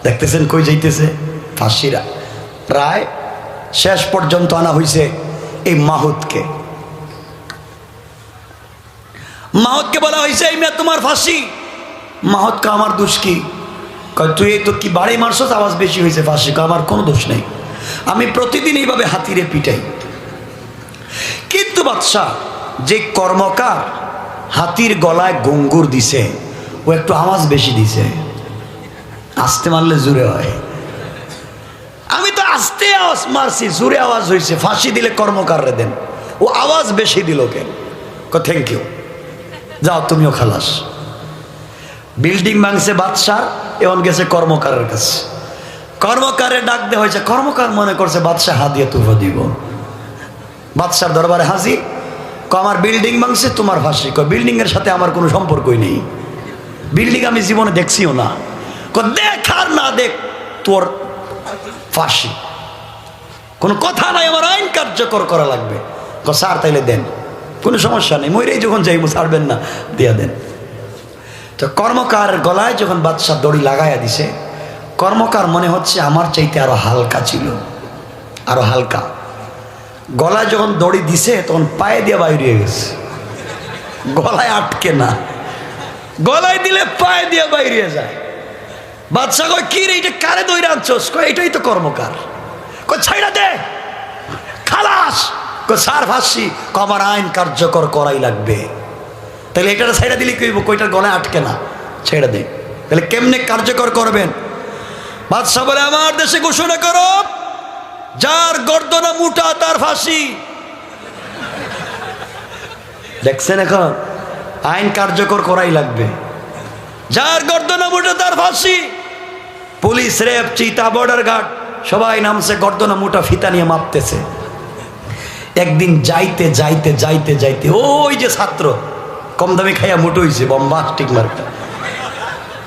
[SPEAKER 1] দেখতেছেন কই যাইতেছে ফাঁসিরা, প্রায় শেষ পর্যন্ত আনা হয়েছে এই মাহুতকে। মাহুতকে বলা হয়েছে এই মেয়ে তোমার ফাঁসি। মাহুতকে আমার দোষ কি? তুই এই তো কি বাড়ি মারছস, আওয়াজ বেশি হয়েছে, ফাঁসি। আমার কোনো দোষ নেই, আমি প্রতিদিন এইভাবে হাতিরে পিটাই। কিন্তু বাদশা যে কর্মকার হাতির গলায় ঘুঙ্গুর দিছে, ও একটু আওয়াজ বেশি দিছে, আস্তে মারলে জোরে হয়, আমি তো আস্তে আওয়াজ মারছি, জোরে আওয়াজ হয়েছে, ফাঁসি দিলে কর্মকাররে দেন, ও আওয়াজ বেশি দিল কেন? থ্যাংক ইউ, যাও তুমিও খালাস। বিল্ডিং ভাঙছে বাদশার, এখন গেছে কর্মকারের কাছে, কর্মকারে ডাক দেওয়া হয়েছে। কর্মকার মনে করছে বাদশা হাদিয়া তুফা দিব, বাদশার দরবারে হাজির। আমার বিল্ডিং ভাঙছে, তোমার ফাঁসি। বিল্ডিং এর সাথে আমার কোনো সম্পর্কই নেই, বিল্ডিং আমি জীবনে দেখছিও না। দেখ আর না দেখ, তোর ফাঁসি, কোনো কথা নাই, আমার আইন কার্যকর করা লাগবে। স্যার তাইলে দেন, কোনো সমস্যা নেই, মইরেই যখন যাইব ছাড়বেন না, দিয়া দেন। তো কর্মকার গলায় যখন বাদশা দড়ি লাগাইয়া দিছে, কর্মকার মনে হচ্ছে আমার চাইতে আরো হালকা ছিল, আরো হালকা। গলায় যখন দড়ি দিছে তখন পায়ে দিয়ে বাইরে গেছে, গলায় আটকে না, গলায় দিলে পায়ে দিয়ে বাইরে যায়। বাদশা কয় কি রে, এটা কারে দইরা আনছস? কয় এটাই তো কর্মকার। কয় ছাইড়া দে, খালাস। কয় স্যার ফাঁসি। আমার আইন কার্যকর করাই লাগবে। তাহলে এটা ছাইড়া দিলে কইব, কইটার গলায় আটকে না, ছেড়ে দে। তাহলে কেমনে কার্যকর করবেন? বাদশা বলে আমার দেশে ঘোষণা করো, যার গর্দনা মুটা তার ফাঁসি। দেখছেন, এখন আইন কার্যকর করাই লাগবে, যার গর্দনা মুটা তার ফাঁসি। পুলিশ, রেপ, চিতা, বর্ডার গার্ড সবাই নামছে, গর্দনা মুটা ফিতা নিয়ে মাপতেছে। একদিন যাইতে যাইতে যাইতে যাইতে ওই যে ছাত্র কম দামি খাইয়া মুটো হয়েছে, বম্বাস্টিক মার্কা,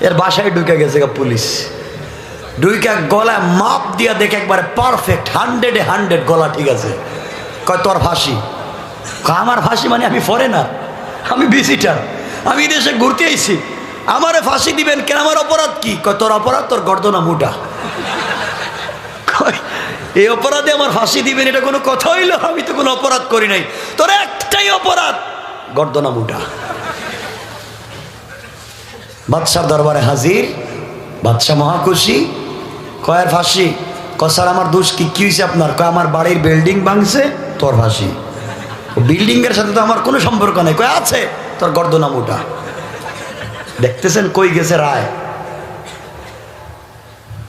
[SPEAKER 1] এর বাসায় ঢুকে গেছে পুলিশ। ঢুকে গলায় মাপ দিয়া দেখে একবারে পারফেক্ট, 100-এ 100 গলা ঠিক আছে। কয় তোর ফাঁসি। আমার ফাঁসি মানে আমি ফরেনার, আমি ভিজিটার, আমি দেশে ঘুরতে আইছি, আমারে ফাঁসি দিবেন কেন? আমার অপরাধ কি? কয় তোর অপরাধ তোর গর্দনা মোটা। কয় এই অপরাধে আমার ফাঁসি দিবেন, এটা কোনো কথা হইল? আমি তো কোনো অপরাধ করি নাই, তোর একটাই অপরাধ, গর্দনা মোটা। বাদশার দরবারে হাজির, বাদশাহ মহাখুশি। কয়ের ফাঁসি? কসার আমার দোষ কি? কি হয়েছে আপনার? কয় আমার বাড়ির বিল্ডিং ভাঙছে, তোর ফাঁসি। বিল্ডিং এর সাথে তো আমার কোনো সম্পর্ক নেই। কয় আছে, তোর গর্দনা মোটা। দেখতেছেন কই গেছে রায়।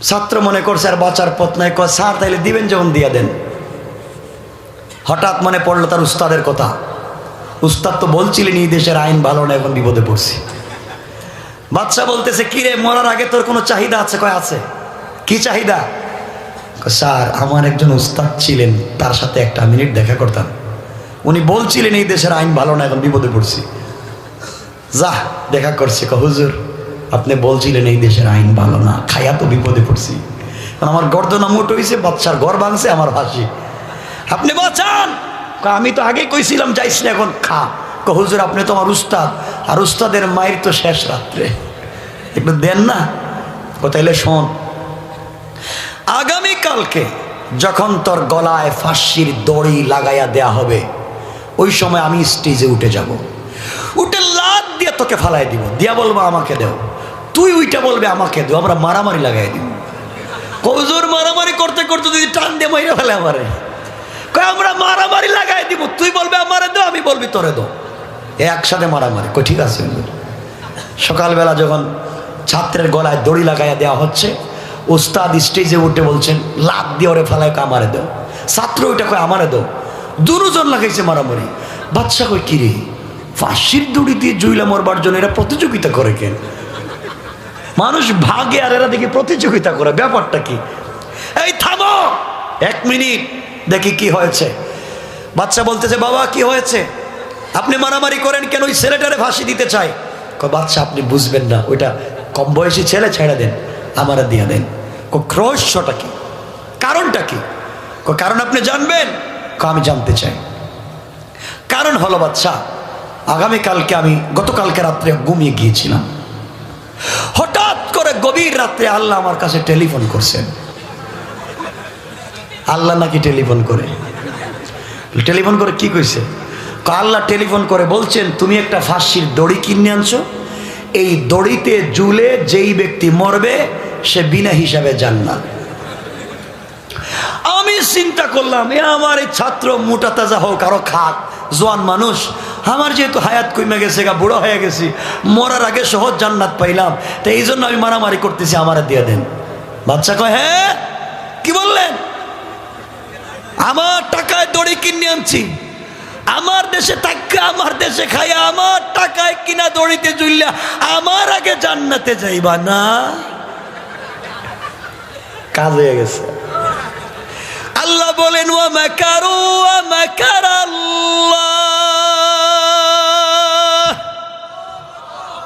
[SPEAKER 1] ছাত্র মনে করছে আর বাঁচার পথ নাই। কয় স্যার তাইলে দিবেন যখন দিয়া দেন। হঠাৎ মনে পড়লো তার উস্তাদের কথা। উস্তাদ তো বলছিলেন এই দেশের আইন ভালো না, এখন বিপদে পড়ছি। বাদশাহ বলতেছে কিরে মরার আগে তোর কোনো চাহিদা আছে? কয় আছে। কি চাহিদা? স্যার আমার একজন উস্তাদ ছিলেন, তার সাথে একটা মিনিট দেখা করতাম, উনি বলছিলেন এই দেশের আইন ভালো না, এখন বিপদে পড়ছি। যা দেখা করছে। হুজুর আপনি বলছিলেন এই দেশের আইন ভালো না, খাইয়া তো বিপদে পড়ছি, কারণ আমার গর্দনা মোট হয়েছে, বাদশার ঘর ভাঙছে, আমার ফাঁসি, আপনি বাঁচান। আমি তো আগে কইছিলাম যাইস না, এখন খা। হুজুর আপনি তো আমার উস্তাদ, আর উস্তাদের মায়ের তো শেষ রাত্রে, একটু দেন না। কোথাইলে শোন, আগামীকালকে যখন তোর গলায় ফাঁসির দড়ি লাগাইয়া দেয়া হবে, ওই সময় আমি স্টেজে উঠে যাব, উঠে লাত দিয়ে তোকে ফালাই দিব, দিয়া বলবো আমাকে দেও, তুই উইটা বলবে আমাকে দেও, আমরা মারামারি লাগাই দিব। হুজুর মারামারি করতে করতে যদি টান দিয়ে মাইরা ফেলে আমারে, আমরা মারামারি লাগাই দিব, তুই বলবে আমারে দাও, আমি বলবি তোরে দাও, একসাথে মারামারি। কই ঠিক আছে। সকালবেলা যখন ছাত্রের গলায় দড়ি লাগাইয়া দেওয়া হচ্ছে, উস্তাদ স্টেজে উঠে বলছেন লাত দিয়ে ওরে ফেলায় আমারে দাও, ছাত্র ওইটা কয় আমারে দাও, দুজন লাগাইছে মারামারি। বাদশা কই কিরে ফাঁসির দড়ি দিয়ে জুইলা মরবার জন্য এরা প্রতিযোগিতা করে কেন? মানুষ ভাগে আর এরা দেখি প্রতিযোগিতা করে, ব্যাপারটা কি? এই থামো, এক মিনিট দেখি কি হয়েছে। বাচ্চা বলতেছে বাবা কি হয়েছে, আপনি মারামারি করেন কেন? ওই ছেলেটারে ফাঁসি দিতে চাই। বাচ্চা আপনি বুঝবেন না, ওইটা কম বয়সী ছেলে, ছেড়ে দেন, আমারা দিয়ে দেন। রহস্যটা কি, কারণটা কি? কারণ আপনি জানবেন? আমি জানতে চাই। কারণ হলো বাচ্চা, আগামীকালকে আমি গতকালকে রাত্রে ঘুমিয়ে গিয়েছিলাম, হঠাৎ করে গভীর রাত্রে আল্লাহ আমার কাছে টেলিফোন করছেন। আল্লাহ নাকি টেলিফোন করে? টেলিফোন করে কি কইছে? আল্লাহ টেলিফোন করে বলছেন তুমি একটা ফাঁসির দড়ি কিনে আনছো, এই দড়িতে ঝুলে যেই ব্যক্তি মরবে সে বিনা হিসাবে জান্নাত। আমি চিন্তা করলাম আমার এই ছাত্র মোটা তাজা হোক আরো খাক, জোয়ান মানুষ, আমার যেহেতু হায়াত কমে গেছে, বুড়ো হয়ে গেছি, মরার আগে সহজ জান্নাত পাইলাম, তো এই জন্য আমি মারামারি করতেছি, আমার দিয়ে দেন। বাচ্চা কয় হ্যাঁ কি বললেন? আমার টাকায় দড়ি কিনে আনছি, আমার দেশে থাকা, আমার দেশে খাইয়া, আমার টাকায় কিনা দড়িতে ঝুললা আমার আগে জান্নাতে যাইবা না? কাজ হয়ে গেছে। আল্লাহ বলেন ওয়া মাকারু ওয়া মাকারাল্লাহ,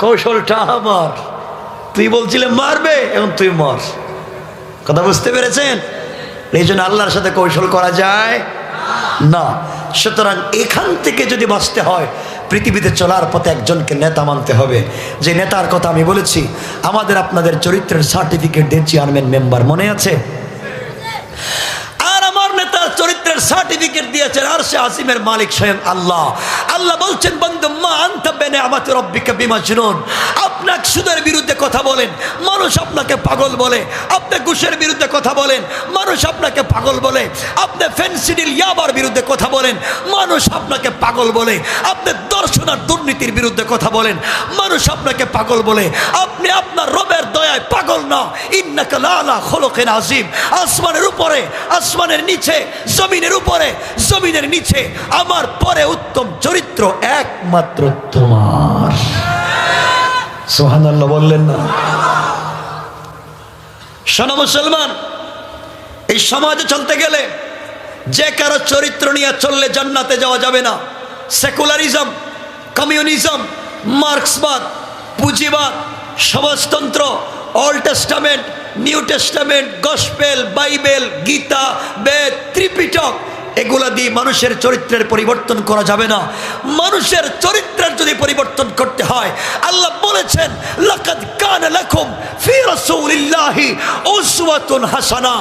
[SPEAKER 1] কৌশলটা আমার। তুই বলছিলে মারবে, এখন তুই মর। কথা বুঝতে পেরেছেন? এই জন্য আল্লাহর সাথে কৌশল করা যায় না। সুতরাং এখান থেকে যদি বাঁচতে হয়, পৃথিবীতে চলার পথে একজনকে নেতা মানতে হবে, যে নেতার কথা আমি বলেছি। আমাদের আপনাদের চরিত্রের সার্টিফিকেট দিয়ে চেয়ারম্যান মেম্বার মনে আছে? আর আমার নেতার চরিত্রের সার্টিফিকেট দিয়েছেন আরশে আজিমের মালিক স্বয়ং আল্লাহ। আল্লাহ বলছেন বান্দা মা আনতা বিনিআমাতি রাব্বিকা বিমাজনুন, আপনাকে সুদের বিরুদ্ধে কথা বলেন, মানুষ আপনাকে পাগল বলে। আপনি ঘুষের বিরুদ্ধে কথা বলেন, মানুষ আপনাকে পাগল বলে। আপনি ফেন্সিডিল ইয়াবার বিরুদ্ধে কথা বলেন, মানুষ আপনাকে পাগল বলে। আপনি দর্শন আর দুর্নীতির বিরুদ্ধে কথা বলেন, মানুষ আপনাকে পাগল বলে। আপনি আপনার রবের দয়ায় পাগল না। ইন্নাকা লাআলা খুলুকিন আযীম, আসমানের উপরে, আসমানের নিচে, জমিনের উপরে, জমিনের নিচে, আমার পরে উত্তম চরিত্র একমাত্র তোমার। সুবহানাল্লাহ বললেন না? শোনো মুসলমান, এই সমাজে চলতে গেলে যে কারো চরিত্র নিয়ে চললে জান্নাতে যাওয়া যাবে না। সেকুলারিজম, কমিউনিজম, মার্ক্সবাদ, পুঁজিবাদ, সমাজতন্ত্র, Old Testament, New Testament, gospel, Bible, Gita, Veda, Tripitaka, এগুলা দিয়ে মানুষের চরিত্রের পরিবর্তন করা যাবে না। মানুষের চরিত্রের যদি পরিবর্তন করতে হয়, আল্লাহ বলেছেন লাকাদ কানা লাকুম ফি রাসূলিল্লাহি উসওয়াতুন হাসানা,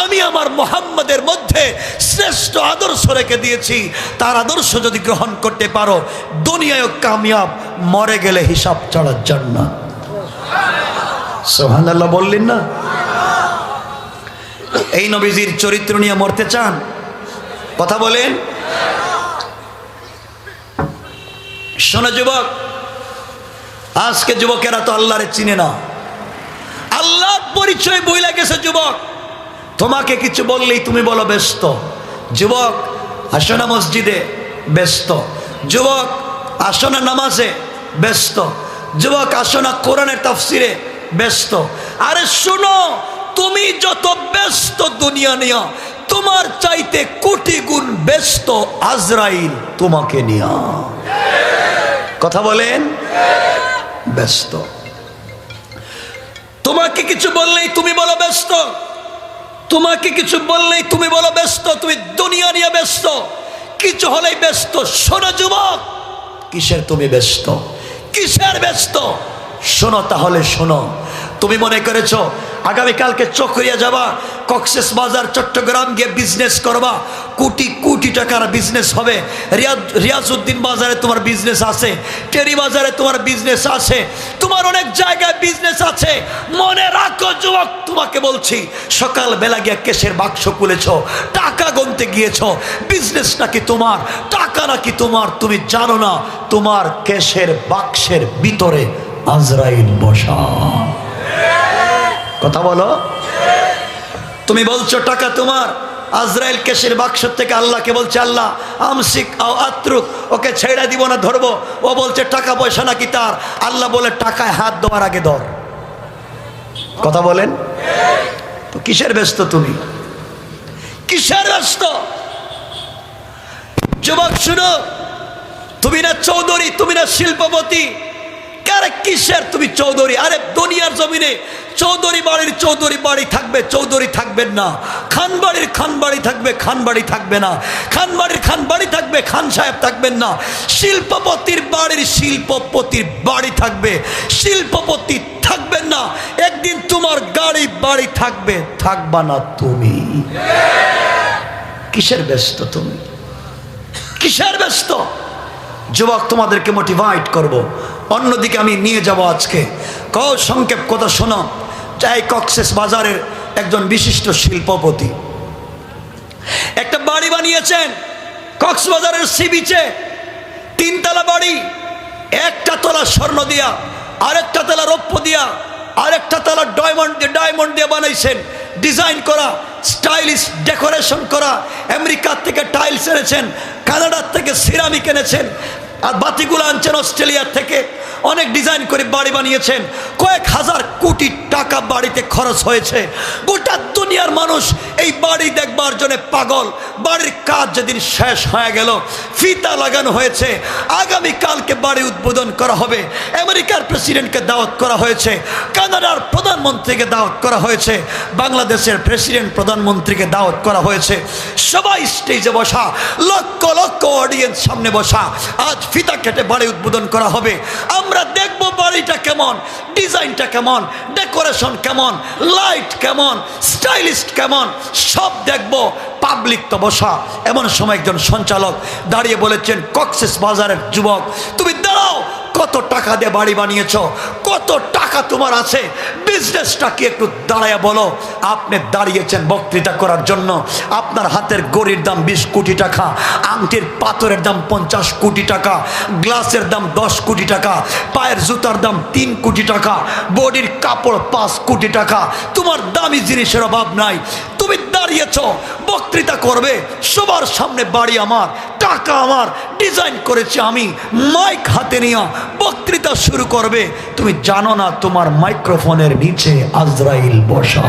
[SPEAKER 1] আমি আমার মুহাম্মাদের মধ্যে শ্রেষ্ঠ আদর্শ রেখে দিয়েছি। তার আদর্শ যদি গ্রহণ করতে পারো, দুনিয়ায় কামিয়াব, মরে গেলে হিসাব চড়ার জন্য। সুবহানাল্লাহ বললেন না? এই নবীজির চরিত্র নিয়ে মরতে চান? কথা বলেন। শোনো যুবক, আজকে যুবকেরা তো আল্লাহরে চিনে না, আল্লাহর পরিচয় ভুলে গেছে। যুবক, তোমাকে কিছু বললেই তুমি বলো ব্যস্ত। যুবক, আসো না মসজিদে, ব্যস্ত। যুবক, আসো না নামাজে, ব্যস্ত। যুবক, আসো না কোরআনের তাফসিরে, ব্যস্ত। আরে শোনো, তুমি যত ব্যস্ত দুনিয়া নিয়া, তোমার চাইতে কোটি গুণ ব্যস্ত আজরাইল তোমাকে নিয়া। কথা বলেন, ব্যস্ত। তোমাকে কিছু বললেই তুমি বলো ব্যস্ত, তোমাকে কিছু বললেই তুমি বলো ব্যস্ত, তুমি দুনিয়া নিয়ে ব্যস্ত, কিছু হলেই ব্যস্ত। শোনো যুবক, কিসের তুমি ব্যস্ত? কিসের ব্যস্ত? শোনো তাহলে শোনো। তুমি মনে করেছো আগামীকালকে চকরিয়া যাবা, কক্সেস বাজার চট্টগ্রাম গিয়ে বিজনেস করবা, কোটি কোটি টাকার বিজনেস হবে। রিয়াজউদ্দিন বাজারে তোমার বিজনেস আছে, টেরি বাজারে তোমার বিজনেস আছে, তোমার অনেক জায়গায় বিজনেস আছে। মনে রাখো যুবক, তোমাকে বলছি, সকালবেলা গিয়ে কেশের বাক্স খুলেছো, টাকা গুনতে গিয়েছো, বিজনেস নাকি তোমার, টাকা নাকি তোমার, তুমি জানো না তোমার কেশের বাক্সের ভিতরে আজরাইল বসা। কথা বলো। তুমি বলছো টাকা তোমার, আজরাইল কেশের বাক্স থেকে আল্লাহকে বলছে আল্লাহ আমসিক আও আত্রুক, ওকে ছেড়ে দিব না ধরবো। ও বলছে টাকা পয়সা নাকি তার। আল্লাহ বলে টাকায় হাত দেওয়ার আগে ধর। কথা বলেন। তো কিসের ব্যস্ত তুমি? কিসের ব্যস্ত? যুবক শুনো, তুমি না চৌধুরী, তুমি না শিল্পপতি, কারে কিসের তুমি চৌধুরী? আরে দুনিয়ার জমিনে চৌধুরী বাড়ির চৌধুরী বাড়ি থাকবে, চৌধুরী থাকবেন না। খান বাড়ির খান বাড়ি থাকবে, খান বাড়ি থাকবে না। খান বাড়ির খান বাড়ি থাকবে, খান সাহেব থাকবেন না। শিল্পপতির বাড়ির শিল্পপতির বাড়ি থাকবে, শিল্পপতি থাকবেন না। একদিন তোমার গাড়ি বাড়ি থাকবে, থাকবা না তুমি। কিসের ব্যস্ত তুমি? কিসের ব্যস্ত? যুবক, তোমাদেরকে মোটিভেট করব, অন্যদিকে আমি নিয়ে যাব আজকে। সংক্ষেপ কথা শোনো। চাই কক্সেস বাজারের একজন বিশিষ্ট শিল্পপতি একটা বাড়ি বানিয়েছেন কক্সবাজারের সি বিচে। 3 তলা বাড়ি, একটা তলা স্বর্ণ দিয়া, আরেকটা তলা রৌপ্য দিয়া, আরেকটা তলা ডায়মন্ড দিয়ে বানাইছেন। ডিজাইন করা, স্টাইলিশ ডেকোরেশন করা। আমেরিকা থেকে টাইলস এনেছেন, কানাডার থেকে সিরামিক এনেছেন, আর বাতিগুলো আনছেন অস্ট্রেলিয়া থেকে। অনেক ডিজাইন করে বাড়ি বানিয়েছেন। কয়েক হাজার কোটি টাকা বাড়িতে খরচ হয়েছে। গোটা দুনিয়ার মানুষ এই বাড়ি দেখবার জন্য পাগল। বাড়ির কাজ যেদিন শেষ হয়ে গেল, ফিতা লাগানো হয়েছে, আগামীকালকে বাড়ি উদ্বোধন করা হবে। আমেরিকার প্রেসিডেন্টকে দাওয়াত করা হয়েছে, কানাডার প্রধানমন্ত্রীকে দাওয়াত করা হয়েছে, বাংলাদেশের প্রেসিডেন্ট প্রধানমন্ত্রীকে দাওয়াত করা হয়েছে। সবাই স্টেজে বসা, লক্ষ লক্ষ অডিয়েন্স সামনে বসা। আজ ফিতা কেটে বাড়ি উদ্বোধন করা হবে। আমরা দেখব বাড়িটা কেমন, ডিজাইনটা কেমন, ডেকোরেশন কেমন, লাইট কেমন, স্টাইলিস্ট কেমন, সব দেখব। পাবলিক তো বসা। এমন সময় একজন সঞ্চালক দাঁড়িয়ে বলেছেন, কক্সেস বাজারের যুবক, তুমি দাঁড়াও। কত টাকা দিয়ে বাড়ি বানিয়েছ? কত টাকা তোমার আছে? বিজনেসটা কি একটু দাঁড়ায় বলো। আপনি দাঁড়িয়েছেন বক্তৃতা করার জন্য। আপনার হাতের গড়ির দাম 20 কোটি টাকা, আংটির পাথরের দাম 50 কোটি টাকা, গ্লাসের দাম 10 কোটি টাকা, পায়ের জুতার দাম 3 কোটি টাকা, বডির কাপড় 5 কোটি টাকা। তোমার দামি জিনিসের অভাব নাই। তুমি দাঁড়িয়েছ, বক্তৃতা করবে, সবার সামনে বাড়ি আমার, টাকা আমার, ডিজাইন করেছি আমি, মাইক হাতে নিয়ে বক্তৃতা শুরু করবে। তুমি জানো না তোমার মাইক্রোফোনের নিচে আজরাইল বসা।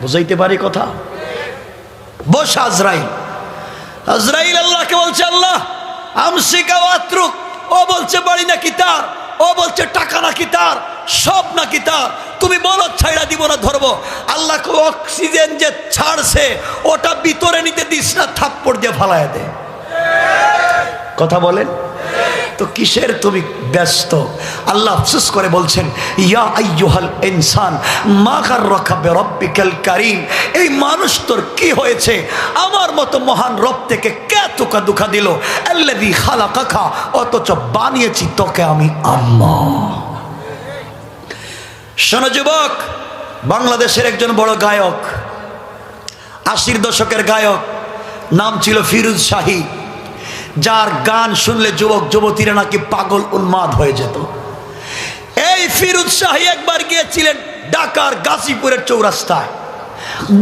[SPEAKER 1] বুঝাইতে পারি কথা? বসা আজরাইল। আজরাইল আল্লাহকে বলছে, আল্লাহ আমসিকা ওয়া আত্রুক। ও বলছে বাড়ি নাকি তার, ও বলছে টাকা নাকি তার। সব নাকি তা? তুমি বলো ছাইড়া দিব না ধরবো? আল্লাহ অক্সিজেন যে ছাড়ছে ওটা ভিতরে নিতে দিস না, থাপ্পড় দিয়ে ফালায় দে। কথা বলেন তো কিসের তুমি ব্যস্ত? আল্লাহ আফসোস করে বলছেন, ইয়া আইয়ুহাল ইনসান মা গাররাকা বিরাব্বিকাল কারীম, এই মানুষ তোর কি হয়েছে? আমার মতো মহান রব থেকে কে তোকে দুঃখ দিল? আল্লাযী খালাকাকা, অথচ বানিয়েছি তোকে আমি আল্লাহ। শোনো যুবক, বাংলাদেশের একজন বড় গায়ক, 80-র দশকের গায়ক, নাম ছিল ফিরোজ শাহী, যার গান শুনলে যুবক যুবতীরা নাকি পাগল উন্মাদ হয়ে যেত। এই ফিরোজ শাহী একবার গিয়েছিলেন ঢাকার গাজীপুরের চৌরাস্তায়,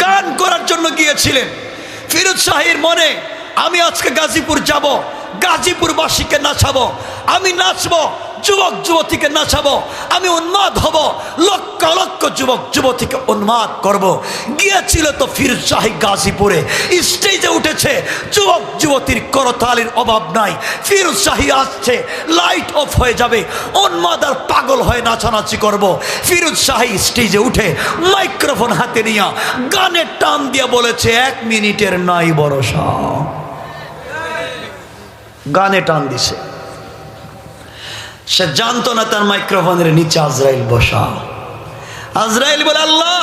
[SPEAKER 1] গান করার জন্য গিয়েছিলেন। ফিরোজ শাহীর মনে, আমি আজকে গাজীপুর যাব, গাজীপুরবাসীকে নাচাবো, আমি নাচবো, যুবক যুবতীকে নাচাবো, আমি উন্মাদ হব, লক্ষ লক্ষ যুবক যুবতীকে উন্মাদ করব। গিয়েছিল তো ফিরোজ শাহী গাজীপুরে, স্টেজে উঠেছে, যুবক যুবতীর করতালির অভাব নাই। ফিরোজ শাহী আসছে, লাইট অফ হয়ে যাবে, উন্মাদ আর পাগল হয়ে নাচানাচি করব। ফিরোজ শাহী স্টেজে উঠে মাইক্রোফোন হাতে নিয়ে গানের টান দিয়ে বলেছে, 1 মিনিটের নাই ভরসা। গানে টান দিছে, সে জানতো না তার মাইক্রোফোনের নিচে আজরাইল বসা। আজরাইল বলে, আল্লাহ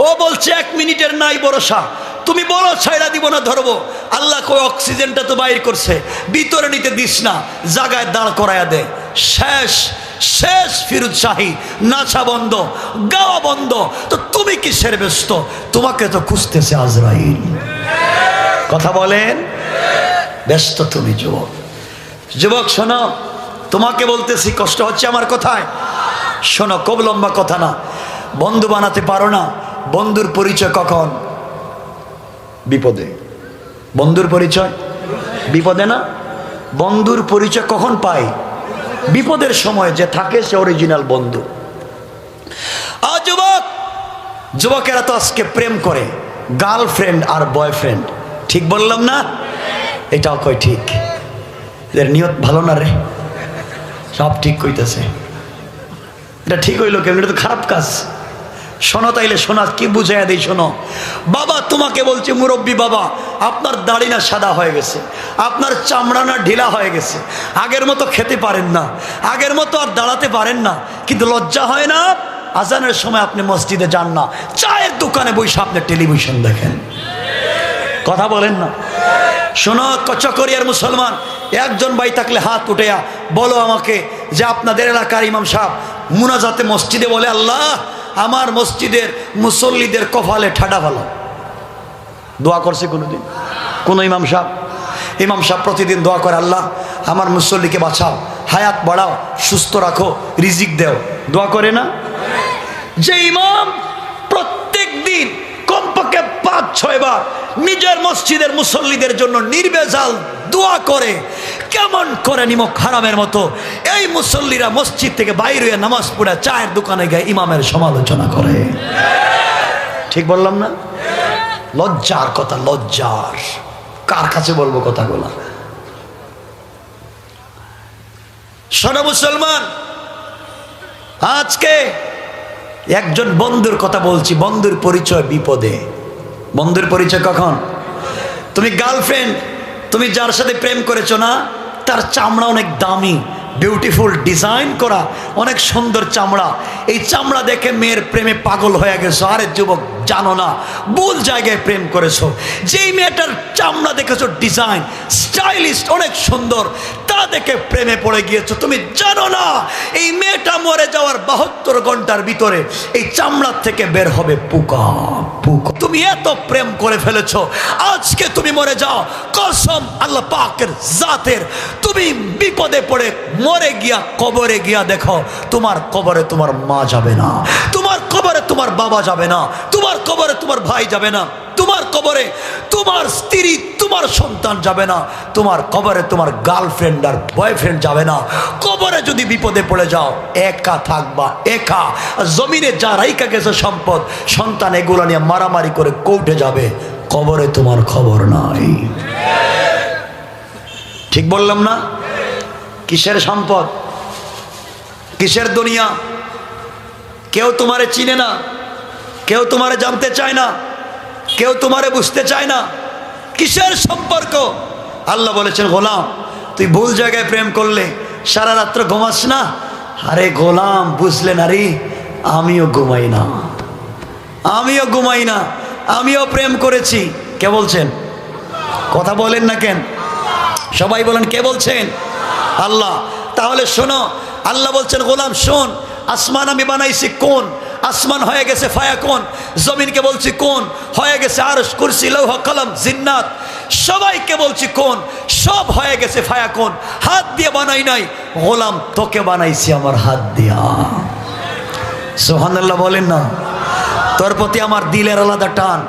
[SPEAKER 1] ও বলছে 1 মিনিটের নাই ভরসা, তুমি বলো ছাইড়া দিব না ধরবো? আল্লাহ কই অক্সিজেনটা তো বাইর করছে, ভিতরে নিতে দিস না, জায়গায় দাঁড় করায়া দে। শেষ শেষ ফিরোজ শাহী, নাচা বন্ধ, গাওয়া বন্ধ। তো তুমি কিসের ব্যস্ত? তোমাকে তো খুঁজতেছে আজরাইল। কথা বলেন, ব্যস্ত তুমি যুবক। যুবক শোনো, তোমাকে বলতেছি, কষ্ট হচ্ছে আমার কথায়? শোনো, খুব লম্বা কথা না। বন্ধু বানাতে পারো না, বন্ধুর পরিচয় কখন? বিপদে। বন্ধুর পরিচয় বিপদে না? বন্ধুর পরিচয় কখন পাই? বিপদের সময় যে থাকে সে অরিজিনাল বন্ধু। যুবক, যুবকেরা তো আজকে প্রেম করে, গার্লফ্রেন্ড আর বয়ফ্রেন্ড। ঠিক বললাম না? এটাও কই ঠিক? এদের নিয়ত ভালো না রে, সব ঠিক কইতেছে। এটা ঠিক হইলো কেন? এটা তো খারাপ কাজ। শোনো তাইলে, শোনা কি বুঝাইয়া দিই, শোনো। বাবা তোমাকে বলছে, মুরব্বী বাবা, আপনার দাড়ি না সাদা হয়ে গেছে, আপনার চামড়া না ঢিলা হয়ে গেছে, আগের মতো খেতে পারেন না, আগের মতো আর দাঁড়াতে পারেন না, কিন্তু লজ্জা হয় না? আজানের সময় আপনি মসজিদে যান না, চায়ের দোকানে বসে আপনি টেলিভিশন দেখেন। কথা বলেন না? শোনো চকরিয়ার মুসলমান, একজন ভাই থাকলে হাত উঠেয়া বলো আমাকে যে আপনাদের এলাকার ইমাম সাহেব মুনাজাতে মসজিদে বলে, আল্লাহ আমার মসজিদের মুসল্লিদের কপালে ঠাডা ভালো। দোয়া করছে কোনোদিন কোনো ইমাম সাহেব? ইমাম সাহেব প্রতিদিন দোয়া করে, আল্লাহ আমার মুসল্লিকে বাঁচাও, হায়াত বাড়াও, সুস্থ রাখো, রিজিক দেও। দোয়া করে না? যে ইমাম প্রত্যেক দিন কমপক্ষে 5-6 বার নিজের মসজিদের মুসল্লিদের জন্য নির্বেজাল দোয়া করে, কেমন করে নিমক হারামের মতো এই মুসল্লিরা মসজিদ থেকে বাইরে হয়ে নামাজ পড়ে চায়ের দোকানে গিয়ে ইমামের সমালোচনা করে। ঠিক বললাম না? লজ্জার কথা, লজ্জার। কার কাছে বলবো কথাগুলো? শোনো মুসলমান, আজকে একজন বন্ধুর কথা বলছি। বন্ধুর পরিচয় বিপদে। বন্ধুর পরিচয় কখন? তুমি গার্লফ্রেন্ড, তুমি যার সাথে প্রেম করেছো না, তার চামড়া অনেক দামি, বিউটিফুল, ডিজাইন করা, অনেক সুন্দর চামড়া। এই চামড়া দেখে মেয়ের প্রেমে পাগল হয়ে গেছো। আরে যুবক, জানো না, ভুল জায়গায় প্রেম করেছো। যেই মেয়েটার চামড়া দেখেছো ডিজাইন, স্টাইলিস্ট, অনেক সুন্দর, তা দেখে প্রেমে পড়ে গিয়েছো। তুমি জানো না, এই মেয়েটা মরে যাওয়ার 72 ঘন্টার ভিতরে এই চামড়ার থেকে বের হবে পোকা। পোকা। তুমি এত প্রেম করে ফেলেছো, আজকে তুমি মরে যাও, কসম আল্লাহ পাকের জাতের, তুমি বিপদে পড়ে মরে গিয়া কবরে গিয়া দেখো, তোমার কবরে তোমার মা যাবে না, তোমার কবরে তোমার বাবা যাবে না, তোমার কবরে তোমার ভাই যাবে না, তোমার কবরে তোমার স্ত্রী, তোমার সন্তান যাবে না, তোমার কবরে তোমার গার্লফ্রেন্ড আর বয়ফ্রেন্ড যাবে না। কবরে যদি বিপদে পড়ে যাও, একা থাকবা, একা। জমিনে যা রাইকা গেছে সম্পদ, সন্তান এগুলো নিয়ে মারামারি করে কোর্টে যাবে, কবরে তোমার খবর নাই। ঠিক বললাম না? কিসের সম্পদ, কিসের দুনিয়া? কেউ তোমারে চিনে না, কেউ তোমারে জানতে চায় না, কেউ তোমারে বুঝতে চায় না। কিসের সম্পর্ক? আল্লাহ বলেছেন গোলাম তুই ভুল জায়গায় প্রেম করলে সারা রাত্র ঘুমাস না। আরে গোলাম বুঝলে না রে, আমিও ঘুমাই না, আমিও ঘুমাই না, আমিও প্রেম করেছি। কে বলছেন? কথা বলেন না কেন? সবাই বলেন কে বলছেন? আল্লাহ। তাহলে শোনো, আল্লাহ বলছেন গোলাম শোন, আসমান আমি বানাইছি কোন, আসমান হয়ে গেছে ফায়াকুন, জমিনকে বলছি কোন, হয়ে গেছে আরশ কুরসি লৌহ কলম জিন্নাত, সবাইকে বলছি কোন, সব হয়ে গেছে ফায়াকুন। হাত দিয়ে বানাই নাই গোলাম, তোকে বানাইছি আমার হাত দিয়া। সুবহানাল্লাহ বলেন না? তোর প্রতি আমার দিলের আলাদা টান।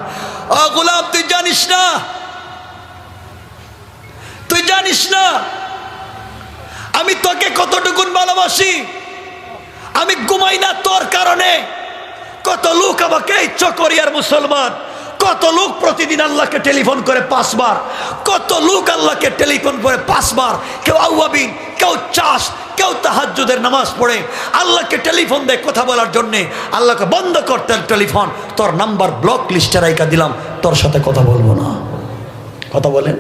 [SPEAKER 1] ও গোলাম তুই জানিস না, তুই জানিস না আমি তোকে কতটুকুন ভালোবাসি। আমি ঘুমাই না তোর কারণে। কত লোক আমাকে, চকরিয়ার মুসলমান, কত লোক প্রতিদিন আল্লাহকে টেলিফোন করে 5 বার, কত লোক আল্লাহকে টেলিফোন করে 5 বার। কেউ আউয়াবিন, কেউ চাষ, কেউ তাহাজ্জুদের নামাজ পড়ে আল্লাহকে টেলিফোন দেয় কথা বলার জন্যে। আল্লাহকে বন্ধ করতেন টেলিফোন, তোর নাম্বার ব্লক লিস্টে রাইখা দিলাম, তোর সাথে কথা বলবো না। কথা বলেন?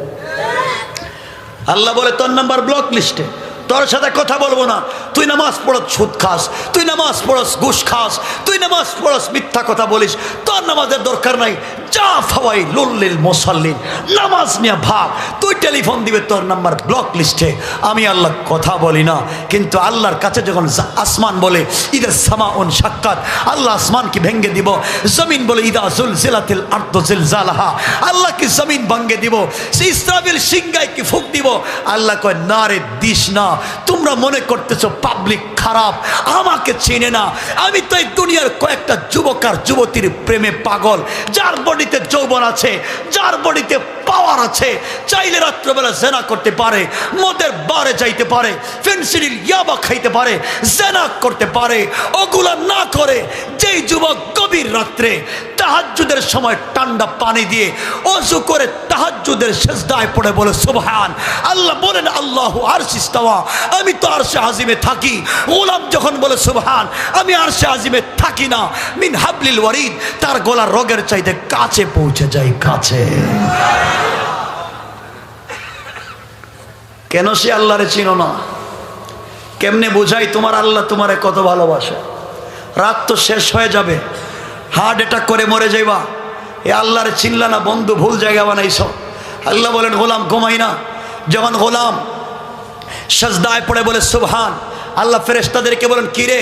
[SPEAKER 1] আল্লাহ বলে তোর নাম্বার ব্লক লিস্টে, তোর সাথে কথা বলবো না। তুই নামাজ পড়স সুদ খাস, তুই নামাজ পড়স ঘুষ খাস, তুই নামাজ পড়স মিথ্যা কথা বলিস, তোর নামাজের দরকার নাই। যা ফাওয়াই লুল্লিল মুসাল্লিন, নামাজ নিয়ে ভাব। তুই টেলিফোন দিবে, তোর নাম্বার ব্লক লিস্টে। আমি আল্লাহ কথা বলি না, কিন্তু আল্লাহর কাছে যখন আসমান বলে ইদা সামাউন শাক্কাত, আল্লাহ আসমানকে ভেঙে দিব। জমিন বলে ইদা জুলজিলাতিল আরদু জিলজালাহা, আল্লাহ কি জমিন ভেঙে দিব। সে ইসরাফিল সিংহায় কি ফুঁক দিব। আল্লাহ কয় না রে, দিস না। তোমরা মনে করতেছো পাবলিক খারাপ, আমাকে চেনে না। আমি তো এই দুনিয়ার কয়েকটা যুবক আর যুবতীর প্রেমে পাগল, যার বডিতে যৌবন আছে, যার বডিতে পাওয়ার আছে, চাইলে রাত্রবেলা জেনা করতে পারে, মদের বারে যাইতে পারে, ফেন্সিডিল ইয়াবা খাইতে পারে, জেনা করতে পারে। ওগুলা না করে যেই যুবক গভীর রাত্রে তাহাজ্জুদের সময় ঠান্ডা পানি দিয়ে ওযু করে তাহাজ্জুদের সিজদায় পড়ে বলে সুবহান আল্লাহ, বলেন আল্লাহু আরশে ইস্তাওয়া, আমি তো আরশে আজিমে থাকি। গোলাম যখন বলে সুবহান, আমি আরশে আজিমে থাকি না, মিন হাবলিল ওয়ারিদ, তার গলার রগের চাইতে কাছে পৌঁছে যায়, কাছে। কেন সে আল্লাহরে চিনো না? কেমনে বোঝাই তোমার আল্লাহ তোমারে কত ভালোবাসে? রাত তো শেষ হয়ে যাবে, হার্ট অ্যাটাক করে মরে যাইবা। এ আল্লাহরে চিনলা না বন্ধু, ভুল জায়গা বানাইছ। আল্লাহ বলেন গোলাম ঘুমাই না। যখন গোলাম সাজদায় পড়ে বলে সুবহান, আল্লাহ ফেরেশতাদেরকে বলেন কিরে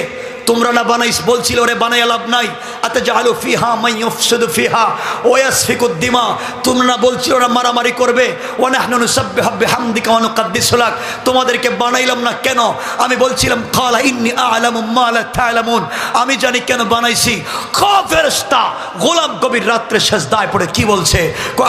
[SPEAKER 1] তোমরা না বানাইস, বলছিল ওরে বানাই লাভ নাই। আতাজালু ফিহা মান ইউফসিদু ফিহা ওয়া ইয়াসফিকুদ দিমা, তোমরা না বলছিল ওরা মারামারি করবে। ওয়া নাহনু নুসাব্বিহু বিহামদিকা ওয়া নুকদ্দিসু লাক, তোমাদেরকে বানাইলাম না কেন? আমি বলছিলাম ক্বালা ইন্নী আ'লামু মা লা তা'লামুন, আমি জানি কেন বানাইছি। ফেরেশতা গোলাম গভীর রাত্রে সিজদায় পড়ে কি বলছে?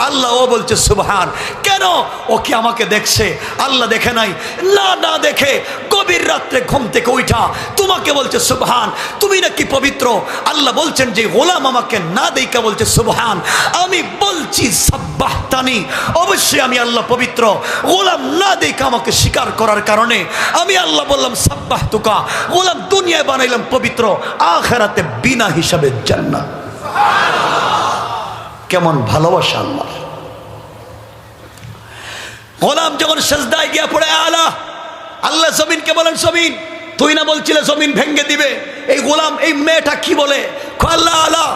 [SPEAKER 1] আল্লাহ ও বলছে সুবহান। কেন? ও কি আমাকে দেখছে? আল্লাহ দেখে নাই। না, না দেখে গভীর রাত্রে ঘুম থেকে উঠা তোমাকে বলছে সুবহান, তুমি নাকি পবিত্র। আল্লাহ বলছেন যে গোলাম আমাকে না দেখা বলছে সুবহান, আমি বলছি সাব্বাহতানি, অবশ্যই আমি আল্লাহ পবিত্র। গোলাম না দেখা আমাকে স্বীকার করার কারণে আমি আল্লাহ বললাম সাব্বাহতুকা। গোলাম দুনিয়ায় বানাইলাম পবিত্র, আখিরাতে বিনা হিসাবে জান্নাত। কেমন ভালোবাসা আল্লাহ! গোলাম যখন সিজদায় গিয়া পড়ে আলা, আল্লাহ জমিনকে বলেন জমিন, তুই না বলছিলে জমিন ভেঙ্গে দিবে। এই গোলাম, এই মেয়েটা কি বলে? আল্লাহ আলা,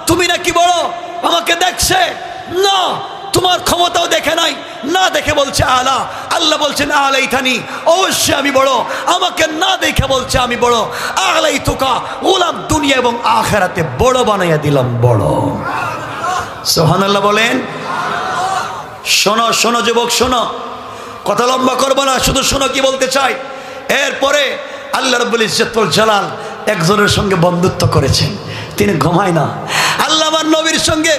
[SPEAKER 1] তুমি না কি বড়, আমাকে দেখছে না, তোমার ক্ষমতাও দেখে নাই, না দেখে বলছে আলা। আল্লাহ বলছেন আলাইতানি, অবশ্যই আমি বড়, আমাকে না দেখে বলছে আমি বড়। আলাইতুকা, গোলাম দুনিয়া এবং আখিরাতে বড় বানাইয়া দিলাম, বড়। সুবহানাল্লাহ বলেন। শোনো শোনো যুবক শোনো, কথা লম্বা করবো না, শুধু শোনো কি বলতে চাই। এরপরে আল্লাহ রাব্বুল ইজ্জত ওয়াল জালাল একজনের সঙ্গে বন্ধুত্ব করেছেন, তিনি ঘুমায় না। আল্লাহ আমার নবীর সঙ্গে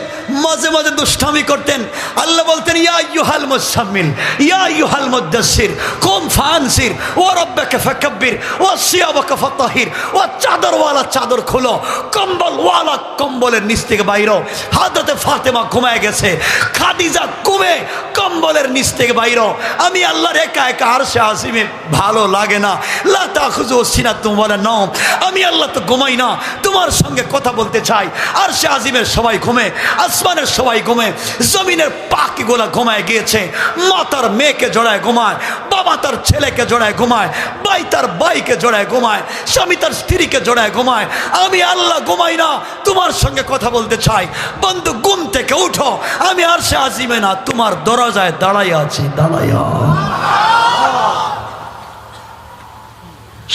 [SPEAKER 1] মাঝে মাঝে দুষ্টামি করতেন। আল্লাহ বলতেন, ইয়া আইয়ুহাল মুসাম্মিল ইয়া আইয়ুহাল মুদাসসির কুম ফানসির ওয়া রাব্বাকা ফাকাব্বির ওয়া সিয়াবাকা ফাতাহির, ও চাদরওয়ালা চাদর খোলো, কম্বলওয়ালা কম্বলের নিচ থেকে বাইরো। হযরতে ফাতেমা ঘুমায় গেছে, খাদিজা ঘুমে কম্বলের নিচ থেকে বাইরো। আমি আল্লাহর একা একা আরশে আজিমে ভালো লাগে না। লা তাখুযু সিনাতুম ওয়ালা নাওম, আমি আল্লাহ তো ঘুমাই না, তোমার সঙ্গে কথা বলতে চাই। আরশে আজিমের সবাই ঘুমে, আসমানের সবাই ঘুমে, জমিনের পাখিগুলা ঘুমায় গিয়েছে। মা তার মেয়েকে জড়ায় ঘুমায়, বাবা তার ছেলেকে জড়ায় ঘুমায়, ভাই তার ভাইকে জড়ায় ঘুমায়, স্বামী তার স্ত্রীকে জড়ায় ঘুমায়। আমি আল্লাহ ঘুমাই না, তোমার সঙ্গে কথা বলতে চাই। বন্ধু ঘুম থেকে উঠো, আমি আরশে আজিমে না, তোমার দরজায় দাঁড়াইয়া আছি, দাঁড়াইয়া।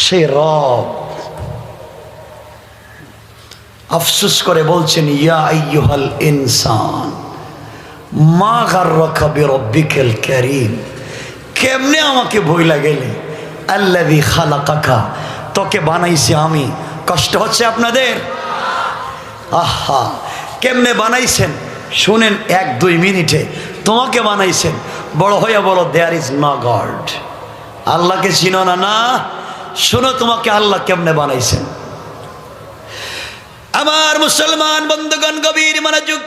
[SPEAKER 1] সে রব আফসোস করে বলছেন, ইয়া আইয়ুহাল ইনসান মা গাররাকা বিরব্বিকাল কারীম, কেমনে আমাকে ভুইলা গেলে? আল্লাযী খালাকাকা, তোকে বানাইছি আমি। কষ্ট হচ্ছে আপনাদের? আহা, কেমনে বানাইছেন শুনেন 1-2 মিনিটে। তোমাকে বানাইছেন, বড় হইয়া বলো দেয়ার ইজ নো গড। আল্লাহকে চিনো না? না, শোনো তোমাকে আল্লাহ কেমনে বানাইছেন। আমার মুসলমান বন্ধুগণ, গভীর মনোযোগ।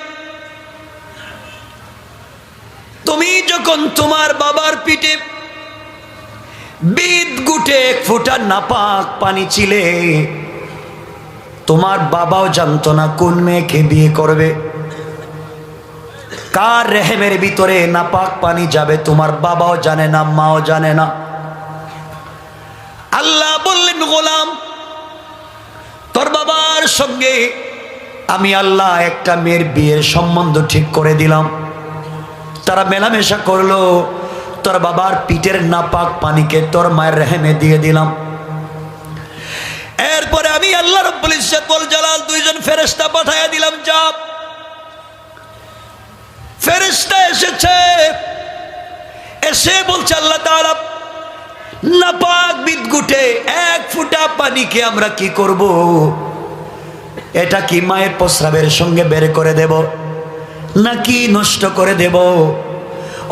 [SPEAKER 1] তুমি যখন তোমার বাবার পিঠে বিদ গুটে 1 ফোঁটা নাপাক পানি ছিলে, তোমার বাবাও জানতো না কোন মেয়েকে বিয়ে করবে, কার রেহেমের ভিতরে নাপাক পানি যাবে, তোমার বাবাও জানে না, মাও জানে না। আল্লাহ বললেন, গোলাম তোর বাবার সঙ্গে আমি আল্লাহ একটা মেয়ের বিয়ের সম্বন্ধ ঠিক করে দিলাম। তারা মেলামেশা করলো, তোর বাবার পিঠের নাপাক পানিকে তোর মায়ের রেহেমে দিয়ে দিলাম। এরপরে আমি আল্লাহ রাব্বুল ইজ্জত ওয়াল জালাল 2 জন ফেরেশতা পাঠাইয়া দিলাম। যা, ফেরেশতা এসেছে, এসে বলছে আল্লাহ তাআলা, নাপাক বিদগুটে 1 ফোঁটা পানিকে আমরা কি করব? এটা কি মায়ের প্রস্রাবের সঙ্গে বের করে দেব নাকি নষ্ট করে দেব?